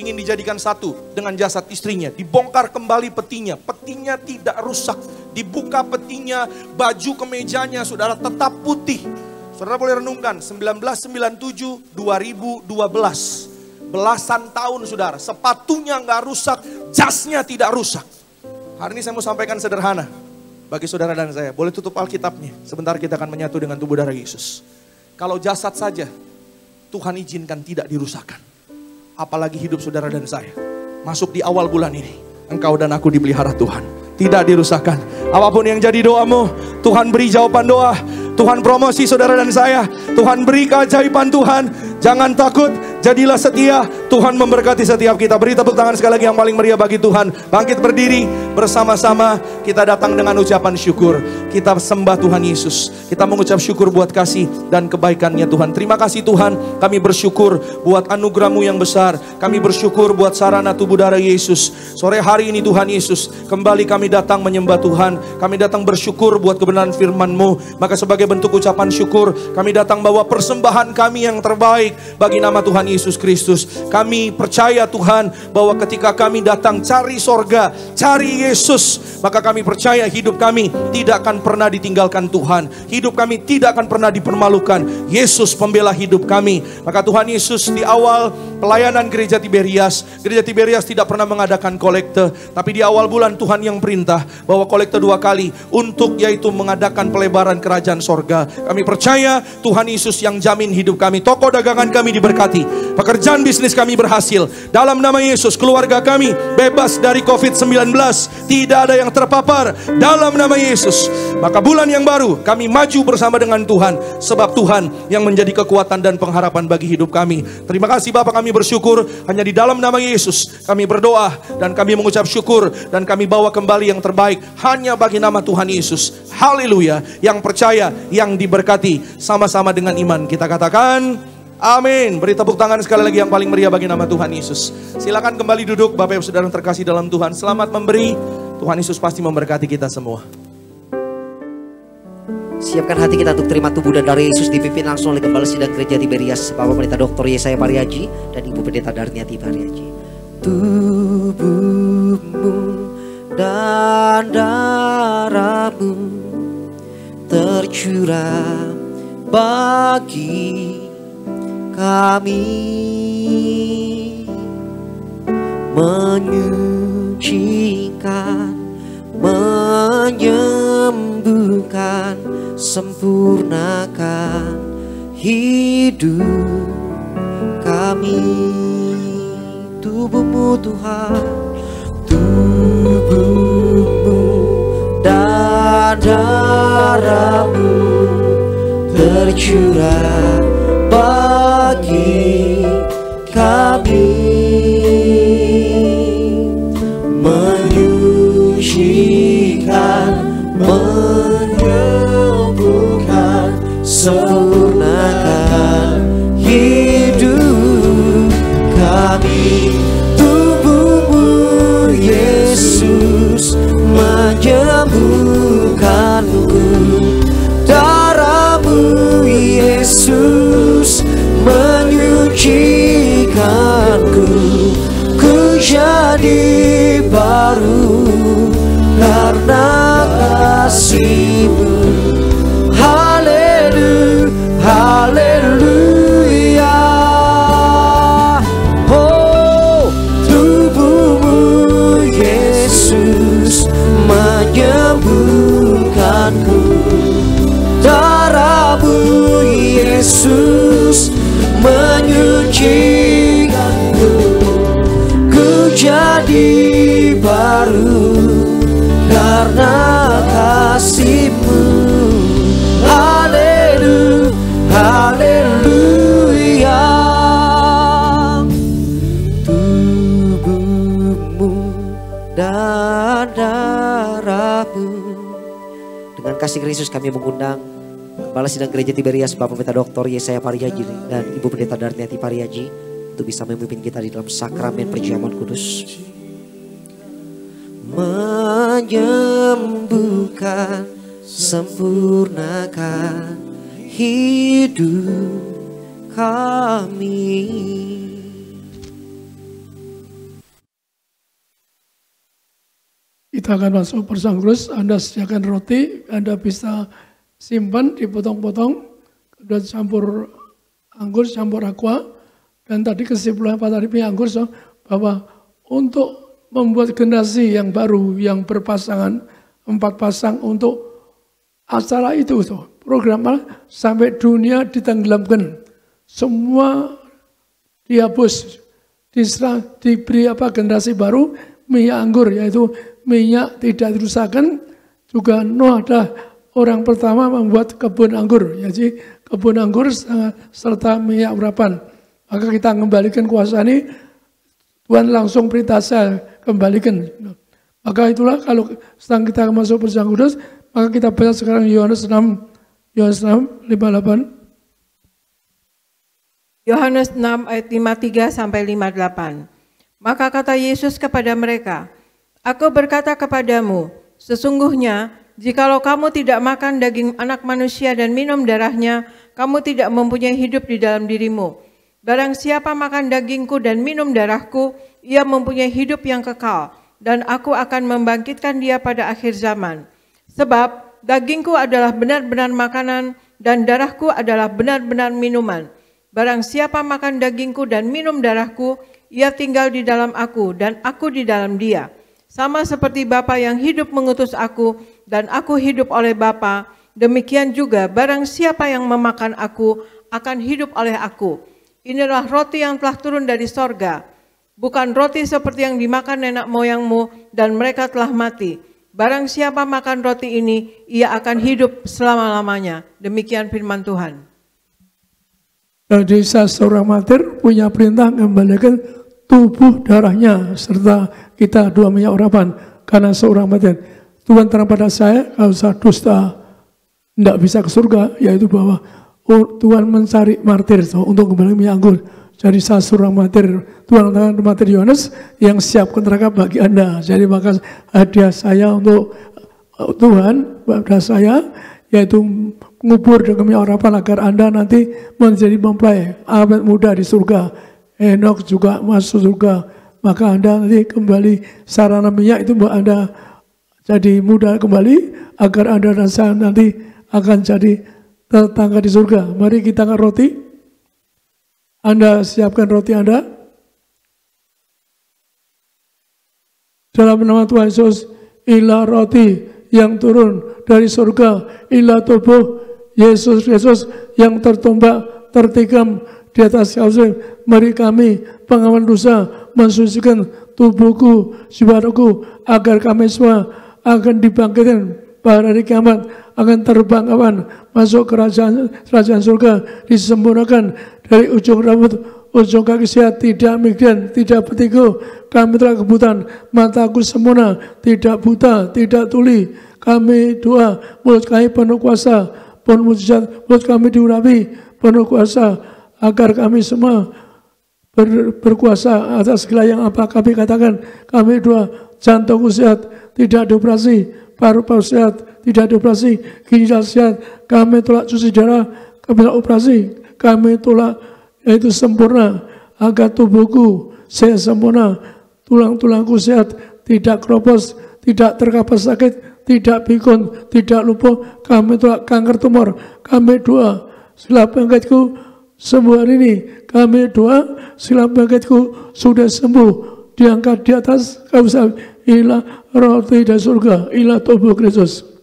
ingin dijadikan satu dengan jasad istrinya. Dibongkar kembali petinya. Petinya tidak rusak. Dibuka petinya, baju kemejanya saudara tetap putih. Saudara boleh renungkan, 1997, 2012. Belasan tahun saudara, sepatunya nggak rusak, jasnya tidak rusak. Hari ini saya mau sampaikan sederhana bagi saudara dan saya. Boleh tutup Alkitabnya, sebentar kita akan menyatu dengan tubuh darah Yesus. Kalau jasad saja Tuhan izinkan tidak dirusakkan, apalagi hidup saudara dan saya. Masuk di awal bulan ini, engkau dan aku dipelihara Tuhan, tidak dirusakkan. Apapun yang jadi doamu, Tuhan beri jawaban doa. Tuhan promosi saudara dan saya. Tuhan beri keajaiban Tuhan. Jangan takut, jadilah setia. Tuhan memberkati setiap kita. Beri tepuk tangan sekali lagi yang paling meriah bagi Tuhan. Bangkit berdiri bersama-sama. Kita datang dengan ucapan syukur. Kita sembah Tuhan Yesus. Kita mengucap syukur buat kasih dan kebaikannya Tuhan. Terima kasih Tuhan. Kami bersyukur buat anugerah-Mu yang besar. Kami bersyukur buat sarana tubuh darah Yesus. Sore hari ini Tuhan Yesus, kembali kami datang menyembah Tuhan. Kami datang bersyukur buat kebenaran firman-Mu. Maka sebagai bentuk ucapan syukur, kami datang bawa persembahan kami yang terbaik bagi nama Tuhan Yesus Kristus. Kami percaya Tuhan bahwa ketika kami datang cari sorga, cari Yesus, maka kami percaya hidup kami tidak akan pernah ditinggalkan Tuhan. Hidup kami tidak akan pernah dipermalukan. Yesus pembela hidup kami. Maka Tuhan Yesus di awal pelayanan Gereja Tiberias tidak pernah mengadakan kolekte. Tapi di awal bulan Tuhan yang perintah bahwa kolekte 2 kali untuk yaitu mengadakan pelebaran kerajaan sorga. Kami percaya Tuhan Yesus yang jamin hidup kami. Toko dagangan kami diberkati. Pekerjaan bisnis kami berhasil. Dalam nama Yesus, keluarga kami bebas dari COVID-19. Tidak ada yang terpapar. Dalam nama Yesus. Maka bulan yang baru kami maju bersama dengan Tuhan. Sebab Tuhan yang menjadi kekuatan dan pengharapan bagi hidup kami. Terima kasih Bapak, kami bersyukur. Hanya di dalam nama Yesus kami berdoa dan kami mengucap syukur. Dan kami bawa kembali yang terbaik hanya bagi nama Tuhan Yesus. Haleluya. Yang percaya, yang diberkati, sama-sama dengan iman kita katakan Amin. Beri tepuk tangan sekali lagi yang paling meriah bagi nama Tuhan Yesus. Silakan kembali duduk Bapak Ibu Saudara terkasih dalam Tuhan. Selamat memberi. Tuhan Yesus pasti memberkati kita semua. Siapkan hati kita untuk terima tubuh dan darah Yesus dipimpin langsung oleh Gembala Sidang Gereja Tiberias Bapak Pendeta Dr. Yesaya Pariaji dan Ibu Pendeta Darniati Pariaji. Tubuhmu dan darahmu tercurah bagi kami, menyucikan, menyembuhkan, sempurnakan hidup kami. Tubuhmu Tuhan, tubuhmu dan darahmu tercurah bagi kami, menyucikan, menyembuhkan, sempurnakan hidup kami. Tubuhmu Yesus menyembuhkanku, darahmu Yesus menyucikanku, ku jadi baru karena kasih-Mu. Haleluya, haleluya. Oh, tubuhmu Yesus menyembuhkanku, darahmu Yesus menyucikanku, ku jadi baru karena kasih-Mu. Haleluya, haleluya. Tubuhmu dan darahmu. Dengan kasih Kristus kami mengundang Kepala Sidang Gereja Tiberias Bapak Pendeta Dr. Yesaya Pariaji dan Ibu Pendeta Darniati Pariaji untuk bisa memimpin kita di dalam sakramen perjamuan kudus. Menyembuhkan, sempurnakan hidup kami. Kita akan masuk persangkrus. Anda sediakan roti, Anda bisa simpan, dipotong-potong, kemudian campur anggur, campur aqua. Dan tadi kesimpulan Pak Taripi anggur bahwa untuk membuat generasi yang baru, yang berpasangan, 4 pasang untuk acara itu, program sampai dunia ditenggelamkan. Semua dihapus, diberi generasi baru, minyak anggur, yaitu minyak tidak dirusakkan. Juga Noah adalah orang pertama membuat kebun anggur, jadi kebun anggur serta minyak urapan. Maka kita kembalikan kuasa ini, Tuhan langsung perintah saya kembalikan. Maka itulah kalau sedang kita masuk perjamuan kudus, maka kita baca sekarang Yohanes 6, 58. Yohanes 6 ayat 53 sampai 58. Maka kata Yesus kepada mereka, Aku berkata kepadamu, sesungguhnya jikalau kamu tidak makan daging anak manusia dan minum darahnya, kamu tidak mempunyai hidup di dalam dirimu. Barang siapa makan dagingku dan minum darahku, ia mempunyai hidup yang kekal, dan aku akan membangkitkan dia pada akhir zaman. Sebab dagingku adalah benar-benar makanan, dan darahku adalah benar-benar minuman. Barang siapa makan dagingku dan minum darahku, ia tinggal di dalam aku, dan aku di dalam dia. Sama seperti Bapa yang hidup mengutus aku, dan aku hidup oleh Bapa, demikian juga barang siapa yang memakan aku, akan hidup oleh aku. Inilah roti yang telah turun dari sorga, bukan roti seperti yang dimakan nenek moyangmu, dan mereka telah mati. Barang siapa makan roti ini, ia akan hidup selama-lamanya. Demikian firman Tuhan. Jadi seorang martir punya perintah mengembalikan tubuh darahnya, serta kita 2 minyak urapan, karena seorang martir. Tuhan terang pada saya, kalau saya dusta, tidak bisa ke surga, yaitu bahwa Tuhan mencari martir untuk kembali minyak anggur. Jadi saya suruh martir, Tuhan tangan martir Yohanes yang siapkan neraka bagi Anda. Jadi maka hadiah saya untuk Tuhan pada saya yaitu ngubur dengan minyak urapan agar Anda nanti menjadi mempelai awet muda di surga. Henok juga masuk surga. Maka Anda nanti kembali sarana minyak itu buat Anda jadi muda kembali agar Anda dan saya nanti akan jadi tetangga di surga. Mari kita angkat roti. Anda siapkan roti Anda. Dalam nama Tuhan Yesus, inilah roti yang turun dari surga. Inilah tubuh Yesus Kristus yang tertumbak, tertikam di atas kayu. Mari kami pengaman dosa mensucikan tubuhku, jiwaku agar kami semua akan dibangkitkan pada hari kiamat, akan terbang kawan masuk kerajaan surga, disempurnakan dari ujung rambut, ujung kaki sehat, tidak migran, tidak vertigo. Kami telah kebutaan, mataku sempurna, tidak buta, tidak tuli. Kami doa, mulut kami penuh kuasa, penuh mujizat, mulut kami diurapi, penuh kuasa, agar kami semua berkuasa atas segala yang apa kami katakan. Kami doa, jantungku sehat, tidak dioperasi, paru-paru sehat, tidak dioperasi, ginjal sehat, kami tolak cuci darah, kami tolak operasi, kami tolak yaitu sempurna, agar tubuhku sehat sempurna, tulang-tulangku sehat, tidak keropos, tidak terkapar sakit, tidak pikun, tidak lumpuh, kami tolak kanker tumor, kami doa, segala penyakitku sembuh hari ini, kami doa, segala penyakitku sudah sembuh, diangkat di atas kawasan. Inilah roti dari surga, inilah tubuh Kristus.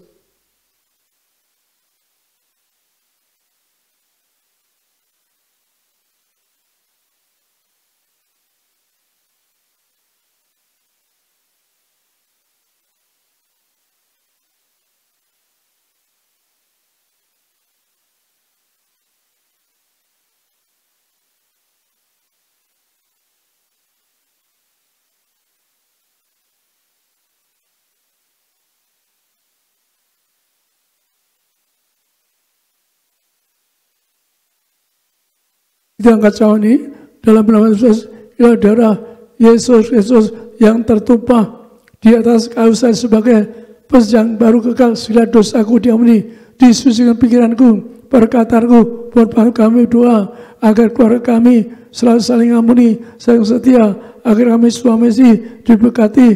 Kita angkat cawan ini dalam nama Yesus, ialah darah Yesus Kristus yang tertumpah di atas kayu salib sebagai perjanjian baru kekal. Segala dosaku diampuni, disucikan pikiranku, perkataanku, buat kami doa agar keluarga kami selalu saling ampuni, saling setia, agar kami suami istri diberkati,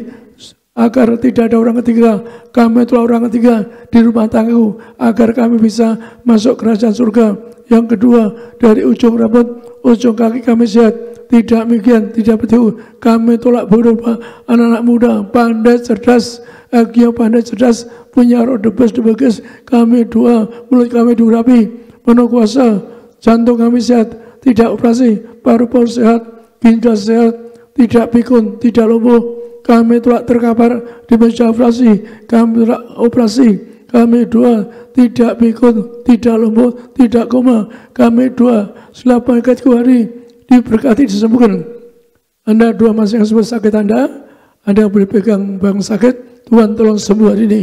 agar tidak ada orang ketiga, kami telah orang ketiga di rumah tanggaku, agar kami bisa masuk kerajaan surga. Yang kedua, dari ujung rambut, ujung kaki kami sehat, tidak migran, tidak bertiup. Kami tolak bodoh, anak-anak muda, pandai, cerdas, yang pandai, cerdas, punya roh debes. Kami doa, mulut kami diurapi, penuh kuasa, jantung kami sehat, tidak operasi, paru-paru sehat, ginjal sehat, tidak pikun, tidak lumpuh. Kami telah terkapar di meja operasi, kami telah operasi. Kami doa, tidak pikun, tidak lumpuh, tidak koma. Kami doa, segala penyakitku hari diberkati, disembuhkan. Anda doa masing-masing sakit Anda yang boleh pegang bang sakit, Tuhan tolong sembuh hari ini.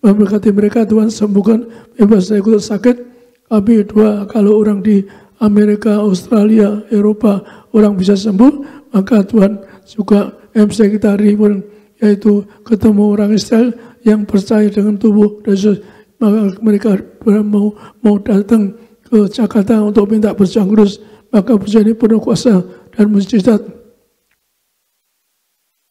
Memberkati mereka, Tuhan sembuhkan, bebas dari kutuk sakit. Kami doa, kalau orang di Amerika, Australia, Eropa, orang bisa sembuh, maka Tuhan juga MC kita hari ini, yaitu ketemu orang Israel yang percaya dengan tubuh Yesus, maka mereka mau datang ke Jakarta untuk minta perjanjian kudus, maka perjanjian ini penuh kuasa dan mujizat.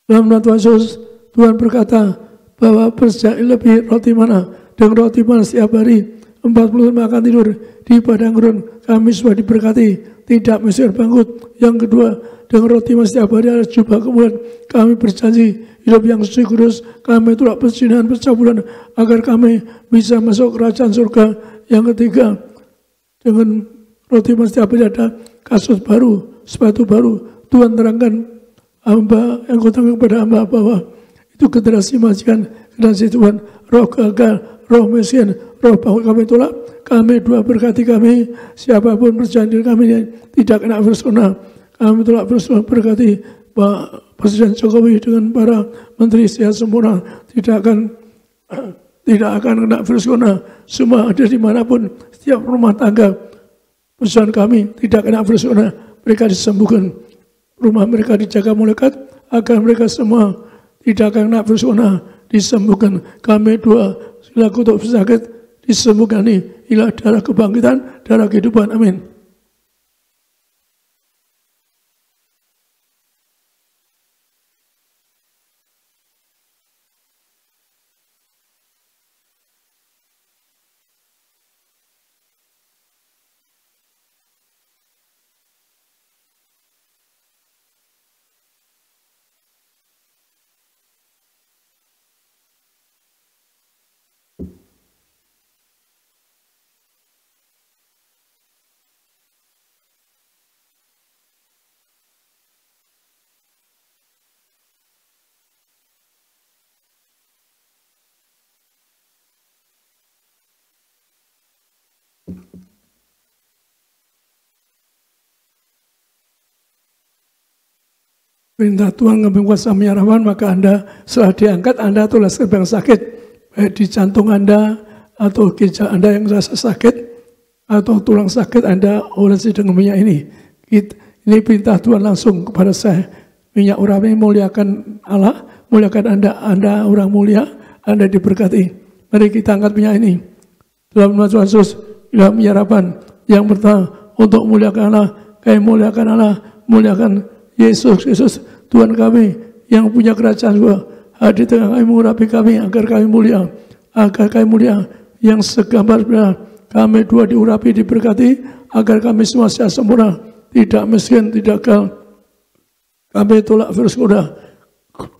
Dalam nama Tuhan Yesus, Tuhan berkata bahwa perjanjian lebih roti mana, dengan roti mana setiap hari 40 makan tidur di padang gurun, kami sudah diberkati, tidak mesti bangkut. Yang kedua, dengan roti mana setiap hari ada jubah kemuliaan, kami berjanji hidup yang suci kudus, kami tolak perzinahan, percabulan, agar kami bisa masuk kerajaan surga. Yang ketiga, dengan roti mas setiap hari ada kasus baru, sepatu baru. Tuhan terangkan hamba yang kau terangkan kepada hamba bahwa itu generasi majikan, generasi Tuhan, roh gagal, roh miskin, roh bangun kami tolak. Kami doa berkati kami, siapapun berjanji kami tidak kena virus corona. Kami tolak virus corona, berkati Pak Presiden Jokowi dengan para menteri sehat sempurna, tidak akan kena virus corona. Semua ada dimanapun, setiap rumah tangga perusahaan kami tidak kena virus corona, mereka disembuhkan. Rumah mereka dijaga malaikat agar mereka semua tidak kena virus corona, disembuhkan. Kami doa selaku untuk sakit disembuhkan ini. Inilah darah kebangkitan, darah kehidupan. Amin. Perintah Tuhan kami kuasa menyerahkan, maka Anda setelah diangkat, Anda tulaskan yang sakit, baik di jantung Anda, atau ginjal Anda yang rasa sakit, atau tulang sakit, Anda olesi dengan minyak ini. Ini perintah Tuhan langsung kepada saya. Minyak urapi muliakan Allah, muliakan Anda orang mulia, Anda diberkati. Mari kita angkat minyak ini. Dalam nama Tuhan Yesus, dalam menyerahkan yang pertama untuk muliakan Allah, kami muliakan Allah, muliakan Yesus Kristus Tuhan kami yang punya kerajaan surga, hadir tengah kami, mengurapi kami agar kami mulia, yang segambar benar kami dua diurapi, diberkati agar kami semua sehat sempurna, tidak miskin, tidak kal. Kami tolak virus corona,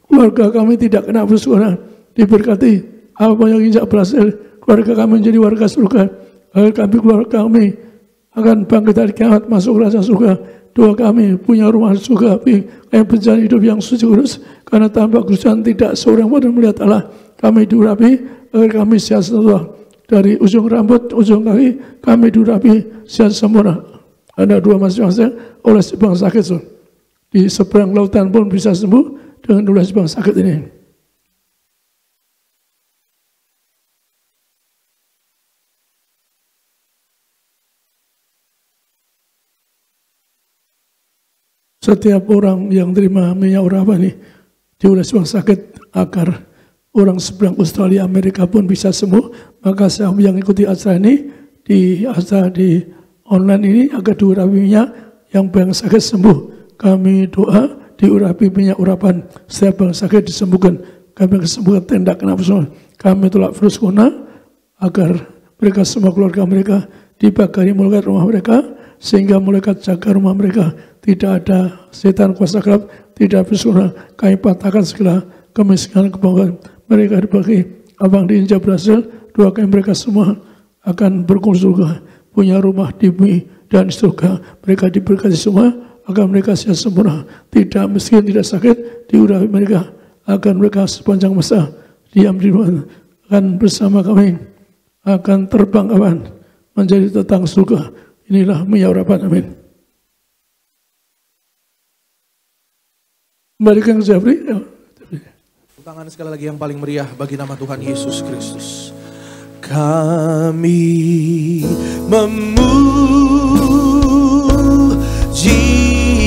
keluarga kami tidak kena virus corona, diberkati. Apa yang injak berhasil, keluarga kami menjadi warga surga, agar keluarga kami akan bangkit dari kiamat masuk kerajaan surga. Doa kami punya rumah surga, kami berjalan hidup yang suci kudus, karena tanpa kerusakan tidak seorang pun melihat Allah. Kami diurapi agar kami sehat sempurna, dari ujung rambut, ujung kaki, kami diurapi sehat sempurna. Ada dua masing-masing oleh sebang sakit, di seberang lautan pun bisa sembuh dengan oleh sebang sakit ini. Setiap orang yang terima minyak urapan ini diulas sebang sakit agar orang seberang Australia, Amerika pun bisa sembuh. Maka saya yang ikuti acara ini di online ini agar diurapi minyak yang bang sakit sembuh. Kami doa diurapi minyak urapan, setiap bang sakit disembuhkan. Kami kesembuhan tindak kena semua. Kami tolak virus corona agar mereka semua keluarga mereka dibagari malaikat rumah mereka, sehingga malaikat jaga rumah mereka. Tidak ada setan kuasa gelap, tidak bersuara. Kami patahkan segala kemiskinan, kebanggaan. Mereka dibagi abang diinjak berhasil. Doakan mereka semua akan berkumpul surga, punya rumah di bumi dan surga. Mereka diberkati semua agar mereka sehat sempurna, tidak miskin, tidak sakit. Diurapi mereka agar mereka sepanjang masa diam di rumah, akan bersama kami, akan terbang awan menjadi tetangga surga. Inilah minyak urapan. Amin. Kembalikan ke Jeffrey. Tangan sekali lagi yang paling meriah bagi nama Tuhan Yesus Kristus. Kami memuji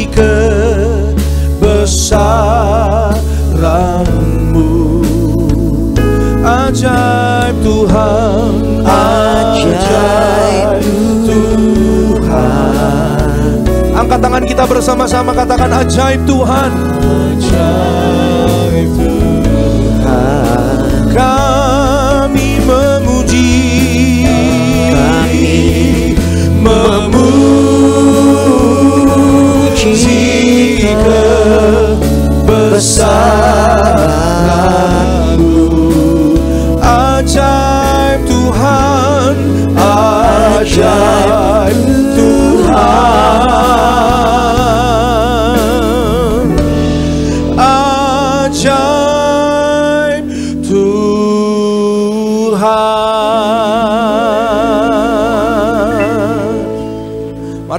kebesaran-Mu, ajaib Tuhan, ajaib Tuhan. Angkat tangan kita bersama-sama, katakan ajaib Tuhan, ajaib Tuhan. Kami memuji kebesaran-Mu, ajaib Tuhan, ajaib Tuhan, ajaib Tuhan.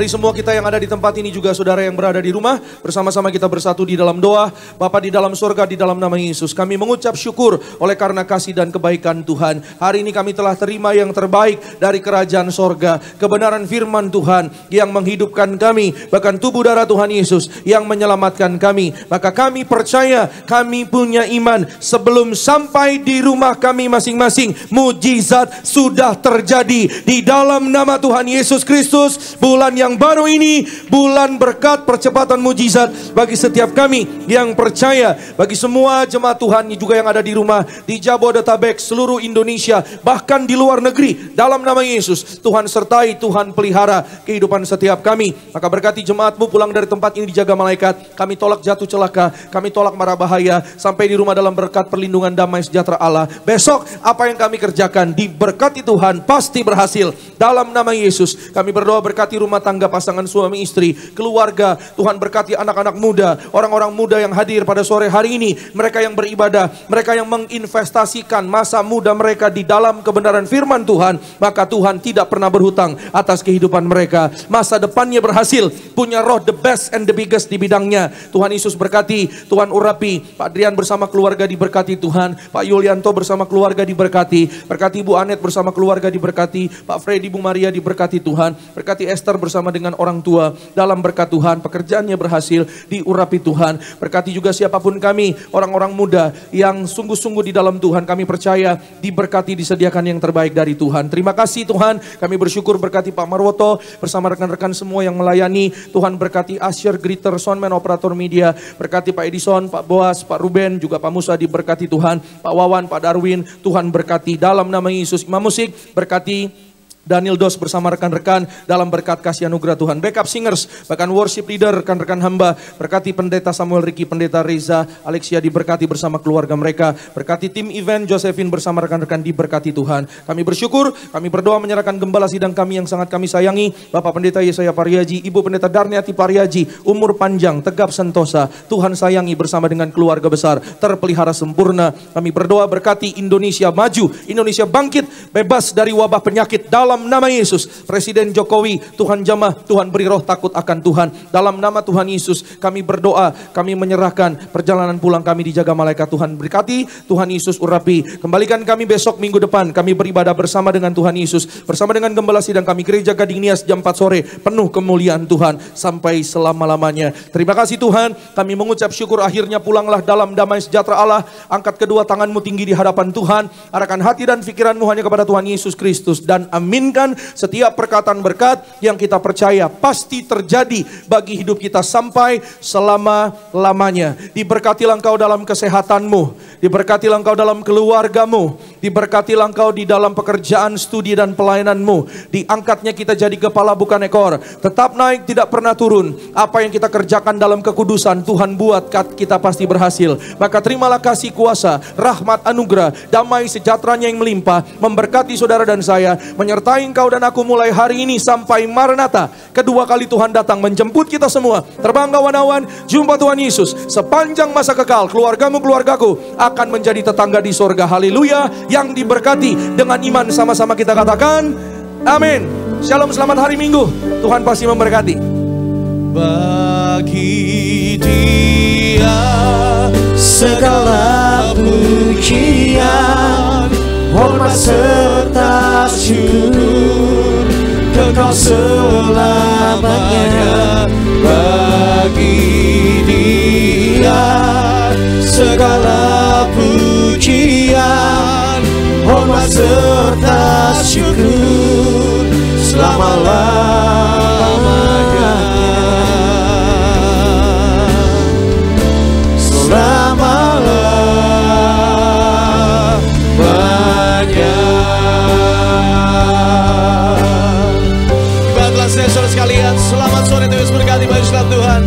Mari semua kita yang ada di tempat ini juga saudara yang berada di rumah, bersama-sama kita bersatu di dalam doa. Bapa di dalam surga, di dalam nama Yesus, kami mengucap syukur oleh karena kasih dan kebaikan Tuhan. Hari ini kami telah terima yang terbaik dari kerajaan sorga, kebenaran firman Tuhan yang menghidupkan kami, bahkan tubuh darah Tuhan Yesus yang menyelamatkan kami. Maka kami percaya, kami punya iman, sebelum sampai di rumah kami masing-masing, mujizat sudah terjadi di dalam nama Tuhan Yesus Kristus. Bulan yang baru ini, bulan berkat percepatan mujizat bagi setiap kami yang percaya, bagi semua jemaat Tuhan juga yang ada di rumah, di Jabodetabek, seluruh Indonesia, bahkan di luar negeri. Dalam nama Yesus, Tuhan sertai, Tuhan pelihara kehidupan setiap kami. Maka berkati jemaat-Mu pulang dari tempat ini dijaga malaikat. Kami tolak jatuh celaka, kami tolak mara bahaya, sampai di rumah dalam berkat perlindungan damai sejahtera Allah. Besok apa yang kami kerjakan diberkati Tuhan, pasti berhasil. Dalam nama Yesus, kami berdoa berkati rumah tangga pasangan suami istri, keluarga. Tuhan berkati anak-anak muda, orang-orang muda yang hadir pada sore hari ini, mereka yang beribadah, mereka yang menginvestasikan masa muda mereka di dalam kebenaran firman Tuhan. Maka Tuhan tidak pernah berhutang atas kehidupan mereka. Masa depannya berhasil, punya roh the best and the biggest di bidangnya. Tuhan Yesus berkati, Tuhan urapi. Pak Adrian bersama keluarga diberkati Tuhan, Pak Yulianto bersama keluarga diberkati, berkati Bu Anet bersama keluarga diberkati, Pak Freddy, Bu Maria diberkati Tuhan, berkati Esther bersama dengan orang tua dalam berkat Tuhan, pekerjaannya berhasil, diurapi Tuhan. Berkati juga siapapun kami, orang-orang muda yang sungguh-sungguh di dalam Tuhan, kami percaya diberkati, disediakan yang terbaik dari Tuhan. Terima kasih Tuhan, kami bersyukur. Berkati Pak Marwoto bersama rekan-rekan semua yang melayani. Tuhan berkati Asher, Greeter, Soundman, Operator Media, berkati Pak Edison, Pak Boas, Pak Ruben, juga Pak Musa diberkati Tuhan, Pak Wawan, Pak Darwin, Tuhan berkati dalam nama Yesus. Imam musik berkati Daniel Dos bersama rekan-rekan dalam berkat kasih anugerah Tuhan. Backup singers, bahkan worship leader, rekan-rekan hamba, berkati pendeta Samuel Riki, pendeta Reza, Alexia diberkati bersama keluarga mereka. Berkati tim event Josephine bersama rekan-rekan diberkati Tuhan. Kami bersyukur, kami berdoa menyerahkan gembala sidang kami yang sangat kami sayangi, Bapak Pendeta Yesaya Pariaji, Ibu Pendeta Darniati Pariaji, umur panjang, tegap sentosa, Tuhan sayangi bersama dengan keluarga besar, terpelihara sempurna. Kami berdoa berkati Indonesia maju, Indonesia bangkit, bebas dari wabah penyakit dalam nama Yesus. Presiden Jokowi, Tuhan jamah, Tuhan beri roh takut akan Tuhan. Dalam nama Tuhan Yesus kami berdoa, kami menyerahkan perjalanan pulang kami dijaga malaikat Tuhan. Berkati Tuhan Yesus, urapi. Kembalikan kami besok minggu depan, kami beribadah bersama dengan Tuhan Yesus, bersama dengan gembala sidang kami Gereja Gading Nias jam 4 sore, penuh kemuliaan Tuhan sampai selama-lamanya. Terima kasih Tuhan, kami mengucap syukur. Akhirnya pulanglah dalam damai sejahtera Allah. Angkat kedua tanganmu tinggi di hadapan Tuhan, arahkan hati dan pikiranmu hanya kepada Tuhan Yesus Kristus, dan amin. Setiap perkataan berkat yang kita percaya pasti terjadi bagi hidup kita sampai selama-lamanya. Diberkatilah engkau dalam kesehatanmu, diberkatilah engkau dalam keluargamu, diberkatilah engkau di dalam pekerjaan, studi dan pelayananmu. Diangkatnya kita jadi kepala bukan ekor, tetap naik tidak pernah turun. Apa yang kita kerjakan dalam kekudusan Tuhan buat kita pasti berhasil. Maka terimalah kasih kuasa, rahmat, anugerah, damai sejahteranya yang melimpah memberkati saudara dan saya, menyertai engkau dan aku mulai hari ini sampai Maranatha. Kedua kali Tuhan datang menjemput kita semua. Terbang kawan-kawan, jumpa Tuhan Yesus. Sepanjang masa kekal, keluargamu, keluargaku akan menjadi tetangga di sorga. Haleluya. Yang diberkati dengan iman, sama-sama kita katakan amin. Shalom, selamat hari Minggu. Tuhan pasti memberkati. Bagi Dia segala pujian, hormat serta syukur, kekal selamanya. Bagi Dia segala pujian, hormat serta syukur, selama-lamanya. Saudara sekalian, selamat sore, Tuhan berkati, bagi Tuhan.